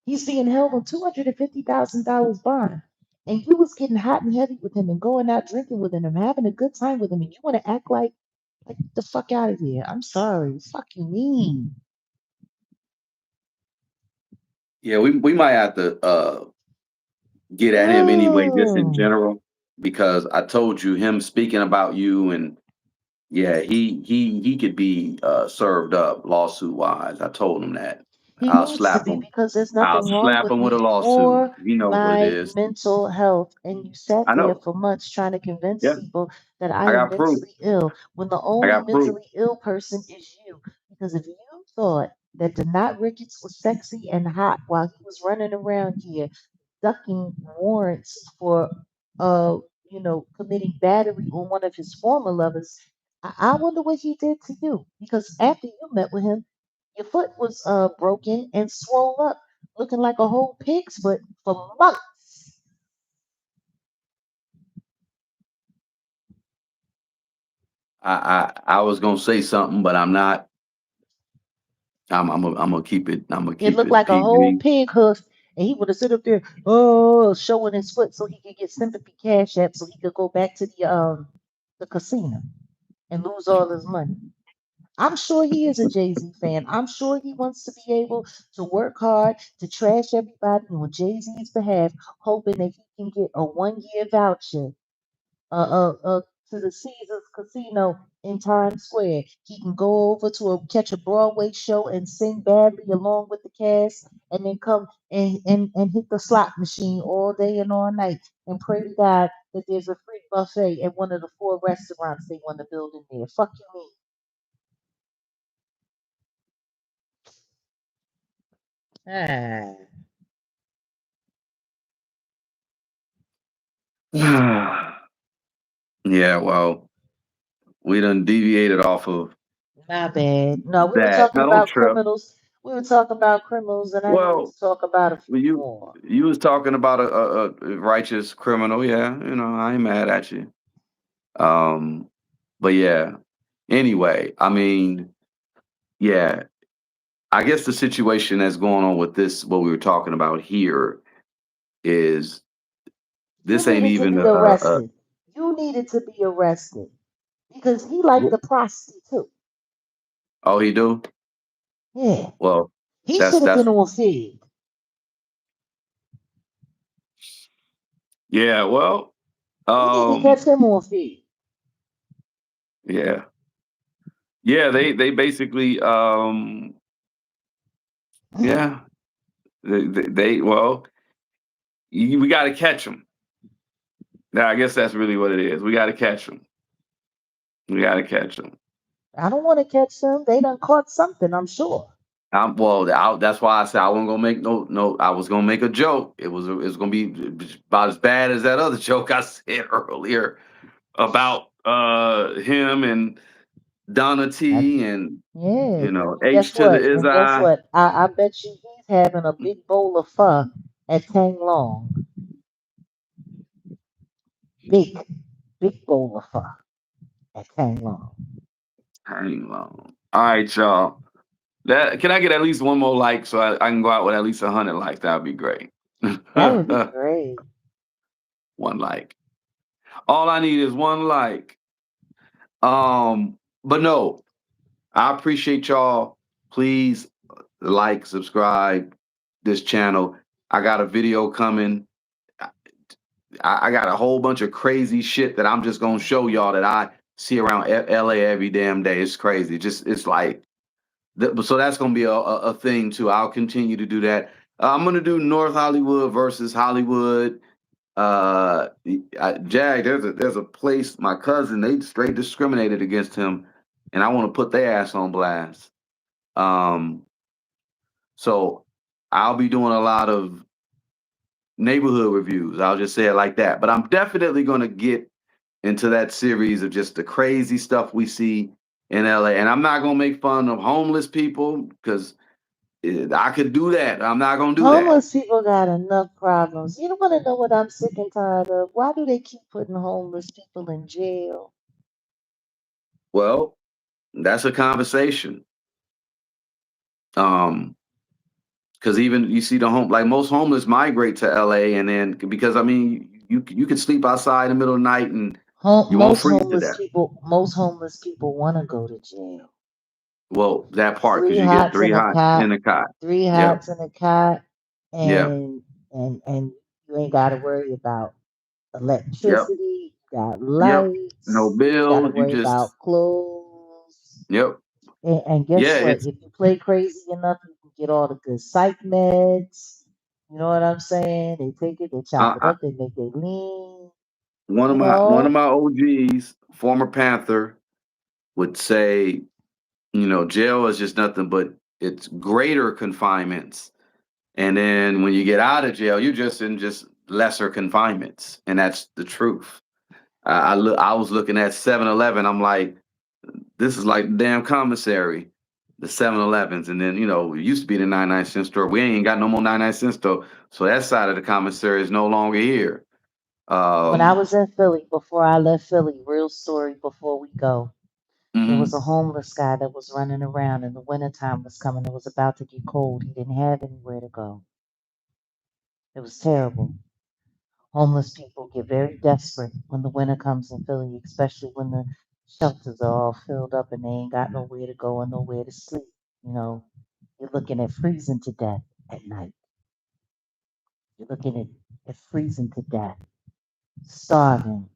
He's being held on $250,000 bond. And you was getting hot and heavy with him and going out drinking with him and having a good time with him. And you want to act like the fuck out of here. I'm sorry. Fuck you mean. yeah, we might have to get at him anyway, just in Oh, general, because I told you him speaking about you, and yeah, he could be served up lawsuit wise. I told him that. he I'll needs to slap be him. because there's I'll nothing wrong slap with him with a me lawsuit. or He knows what it my is. mental health. And you sat I there know. for months trying to convince Yeah, people that I I am got proof. mentally ill when the I only got proof. mentally ill person is you. Because if you thought that Denot Ricketts was sexy and hot while he was running around here ducking warrants for committing battery on one of his former lovers, I wonder what he did to you. Because after you met with him, your foot was broken and swole up, looking like a whole pig's foot for months. I was gonna say something, but I'm not. I'm gonna keep it. I'm gonna It keep looked it like a whole PG. pig hoof, And he would have sit up there, oh, showing his foot so he could get sympathy cash app so he could go back to the casino and lose all his money. I'm sure he is a Jay-Z fan. I'm sure he wants to be able to work hard to trash everybody on Jay-Z's behalf, hoping that he can get a 1 year voucher to the Caesars Casino in Times Square. He can go over to catch a Broadway show and sing badly along with the cast, and then come and hit the slot machine all day and all night, and pray to God that there's a free buffet at one of the 4 restaurants they want to build in there. Fuck you, mean. Yeah, well, we done deviated off of My bad. No, we were that. talking Now don't about trip. criminals. We were talking about criminals, and I needed Well, to talk about a few you more. you was talking about a righteous criminal. Yeah, I ain't mad at you. Um, but yeah. Anyway, I mean, yeah. I guess the situation that's going on with this, what we were talking about here, is You this ain't needed to even be a arrested. You needed to be arrested because he liked the prostitute. oh, he do? Yeah, Well, he that's should have that's been on feed. yeah. Well, We need to catch um, him on feed. yeah, yeah. They basically yeah. Well, we got to catch them. Now, I guess that's really what it is. We got to catch them. We got to catch them. I don't want to catch them. They done caught something, I'm sure. Well, that's why I said I wasn't gonna make no. I was gonna make a joke. It was gonna be about as bad as that other joke I said earlier about him and Donna I, T and yeah. And H guess to the what? is And guess I. what? I bet you he's having a big bowl of pho at Tang Long. Big, big bowl of pho at Tang Long. Hang on. All right, y'all. That can I get at least one more like so I can go out with at least 100 likes? That would be great. That would be great. One like. All I need is one like. But no, I appreciate y'all. Please like, subscribe this channel. I got a video coming. I got a whole bunch of crazy shit that I'm just gonna show y'all that I see around LA every damn day. It's crazy. Just it's like so that's gonna be a thing too. I'll continue to do that. I'm gonna do North Hollywood versus Hollywood. Jag, there's a place. My cousin, they straight discriminated against him, and I want to put their ass on blast. Um, so I'll be doing a lot of neighborhood reviews. I'll just say it like that. But I'm definitely gonna get into that series of just the crazy stuff we see in LA. And I'm not gonna make fun of homeless people because I could do that. I'm not gonna do that. Homeless people got enough problems. You don't want to know what I'm sick and tired of? Why do they keep putting homeless people in jail? Well, that's a conversation. Um, because even you see the home like most homeless migrate to LA and then because I mean you could sleep outside in the middle of the night and you won't freeze to death. Most homeless people want to go to jail. Well, that part because Three you get hots three and a hot in cot, the cot. three Yep. hots and a cot, Yep. and you ain't got to worry about Yep. electricity. You got Yep. No lights. You got to bills. You worry just about clothes. yep. And Yeah, guess what? it's If you play crazy enough, you can get all the good psych meds. You know what I'm saying? They take it, they chop it I, up, they make it lean. one You of my know, OGs, former Panther, would say, jail is just nothing but it's greater confinements. And then when you get out of jail, you're just in just lesser confinements. And that's the truth. I was looking at 7-Eleven. I'm like, this is like damn commissary, the 7-Elevens. And then, it used to be the 99-cent store. We ain't got no more 99-cent store. So that side of the commissary is no longer here. when I Um, was in Philly, before I left Philly, real story before we go, there was mhm. a homeless guy that was running around and the wintertime was coming. It was about to get cold. He didn't have anywhere to go. It was terrible. Homeless people get very desperate when the winter comes in Philly, especially when the shelters are all filled up and they ain't got nowhere to go and nowhere to sleep. You know, you're looking at freezing to death at night. You're looking at freezing to death, starving,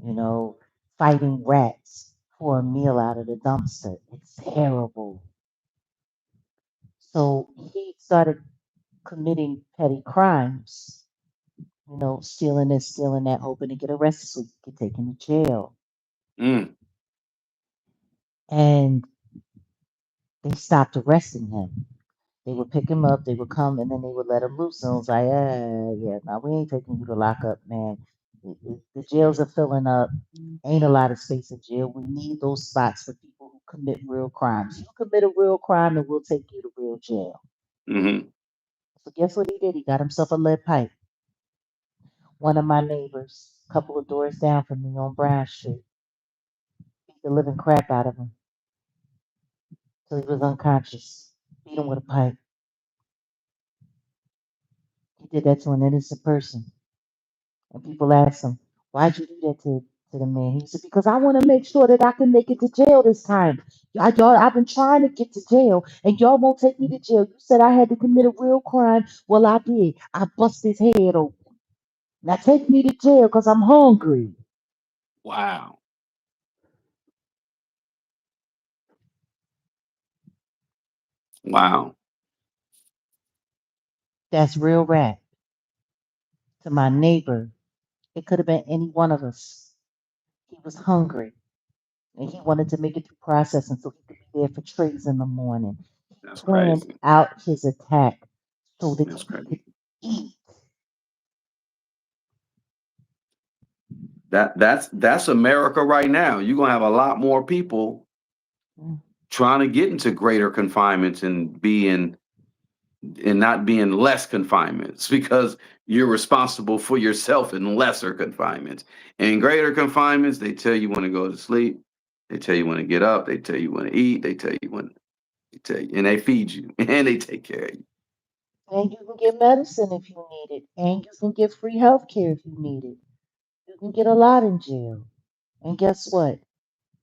you know, fighting rats for a meal out of the dumpster. It's terrible. So he started committing petty crimes, stealing this, stealing that, hoping to get arrested so he could get taken to jail. Mm. And they stopped arresting him. They would pick him up, they would come, and then they would let him loose. And I was like, yeah, now we ain't taking you to lock up, man. The jails are filling up. Ain't a lot of space in jail. We need those spots for people who commit real crimes. You commit a real crime, and we'll take you to real jail. Mm-hmm. So guess what he did? He got himself a lead pipe. One of my neighbors, a couple of doors down from me on Brown Street, beat the living crap out of him till he was unconscious. Beat him with a pipe. He did that to an innocent person. And people ask him, why'd you do that to the man? He said, because I want to make sure that I can make it to jail this time. I've been trying to get to jail, and y'all won't take me to jail. You said I had to commit a real crime. Well, I did. I bust his head open. Now take me to jail because I'm hungry. Wow. Wow. That's real rap. To my neighbor, it could have been any one of us. He was hungry and he wanted to make it through processing so he could be there for trays in the morning. He That's planned crazy. out his attack so that That's he could crazy. eat. That's America right now. You're gonna have a lot more people Mm. trying to get into greater confinements and not be in less confinements because you're responsible for yourself in lesser confinements. In greater confinements, they tell you when to go to sleep, they tell you when to get up, they tell you when to eat, they tell you when they tell you, and they feed you and they take care of you. And you can get medicine if you need it. And you can get free health care if you need it. You can get a lot in jail. And guess what?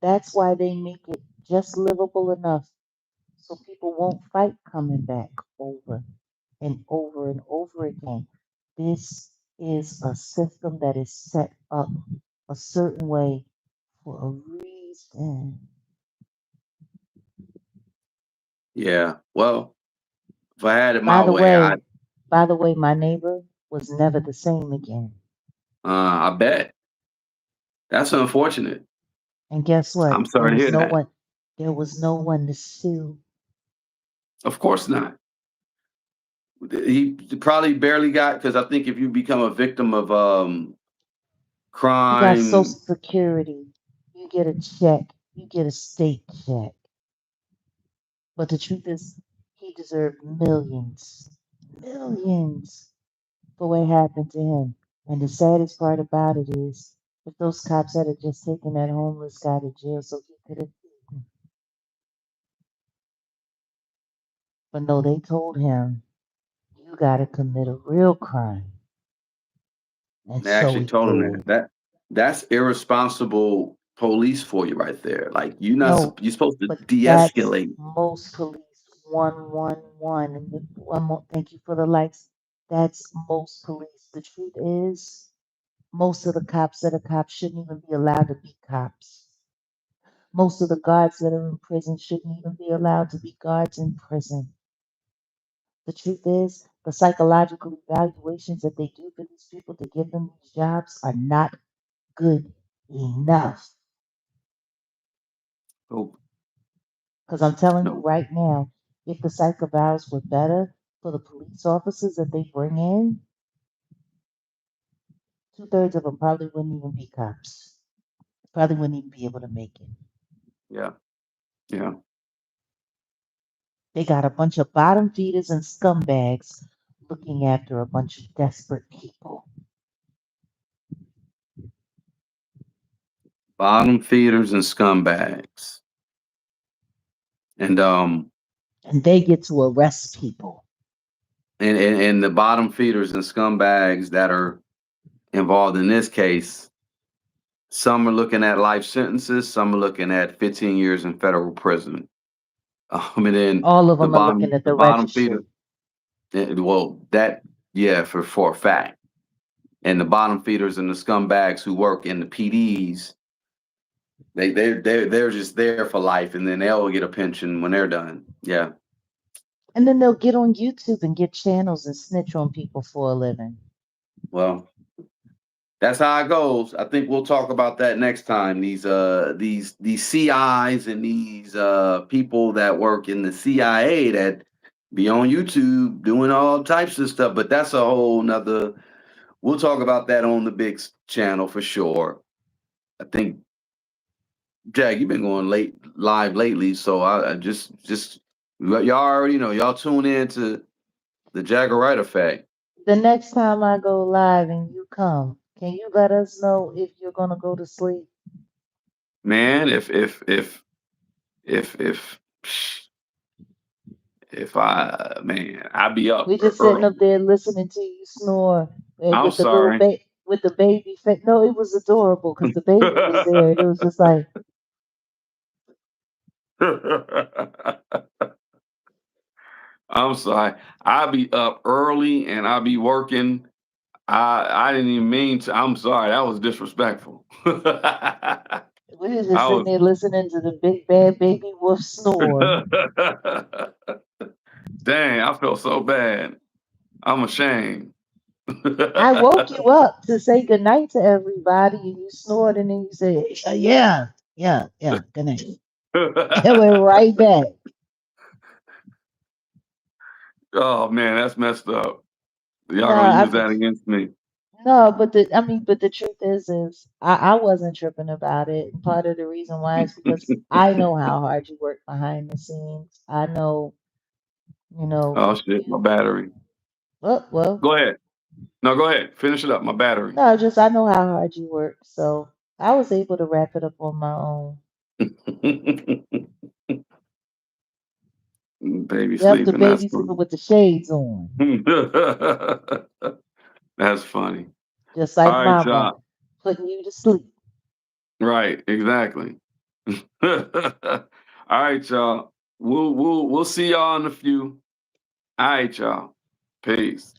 That's why they make it just livable enough so people won't fight coming back over and over and over again. This is a system that is set up a certain way for a reason. Yeah. Well, if I had it By my the way, way, by the way, my neighbor was never the same again. I bet. That's unfortunate. And guess what? I'm sorry to hear that. There was no one to sue. Of course not. He probably barely got because I think if you become a victim of You got Social crime, Security, you get a check, you get a state check. But the truth is, he deserved millions, millions for what happened to him. And the saddest part about it is, if those cops had just taken that homeless guy to jail so he could have eaten. But no, they told him, you got to commit a real crime. And they so actually he told him that. did. That's irresponsible police for you right there. Like No, you're supposed to but that's de-escalate. most police 111. And one more, thank you for the likes. That's most police. The truth is, most of the cops that are cops shouldn't even be allowed to be cops. Most of the guards that are in prison shouldn't even be allowed to be guards in prison. The truth is, the psychological evaluations that they do for these people to give them these jobs are not good enough. Oh Because I'm telling you no, right now, if the psych evals were better for the police officers that they bring in, two-thirds of them probably wouldn't even be cops. Probably wouldn't even be able to make it. yeah, yeah. They got a bunch of bottom feeders and scumbags looking after a bunch of desperate people. Bottom feeders and scumbags. And And they get to arrest people. and the bottom feeders and scumbags that are involved in this case, some are looking at life sentences, some are looking at 15 years in federal prison. And then All of the them are looking at the bottom registry. feeder, well, that yeah, for a fact. And the bottom feeders and the scumbags who work in the PDs, they're just there for life, and then they'll get a pension when they're done. Yeah. And then they'll get on YouTube and get channels and snitch on people for a living. Well, that's how it goes. I think we'll talk about that next time. These CIs and these people that work in the CIA that be on YouTube doing all types of stuff. But that's a whole nother. We'll talk about that on the big channel for sure. I think Jag, you've been going live lately, so I just y'all already know. Y'all tune in to the Jaguar Wright effect. The next time I go live and you come, can you let us know if you're gonna go to sleep? Man, if I'd be up We just sitting early. up there listening to you snore I'm with the little sorry. with the baby face. No, it was adorable because the baby was there and it was just like, I'm sorry. I'll be up early and I'll be working. I didn't even mean to. I'm sorry. That was disrespectful. I we were just sitting was. there listening to the big bad baby wolf snore. Dang, I felt so bad. I'm ashamed. I woke you up to say goodnight to everybody and you snored and then you said, yeah, yeah, yeah, good night. And went right back. Oh man, that's messed up. Y'all No, gonna I use mean, that against me. no, but the truth is I wasn't tripping about it. And part of the reason why is because I know how hard you work behind the scenes. I know, Oh shit, my you, battery. well, Go ahead. No, go ahead. Finish it up. My battery. no, just I know how hard you work. So I was able to wrap it up on my own. Baby Yep, the sleeping. That's baby sleeping funny. with the shades on, That's funny. just All like right, mama, y'all. putting you to sleep. Right, exactly. All right, y'all. We'll see y'all in a few. All right, y'all. Peace.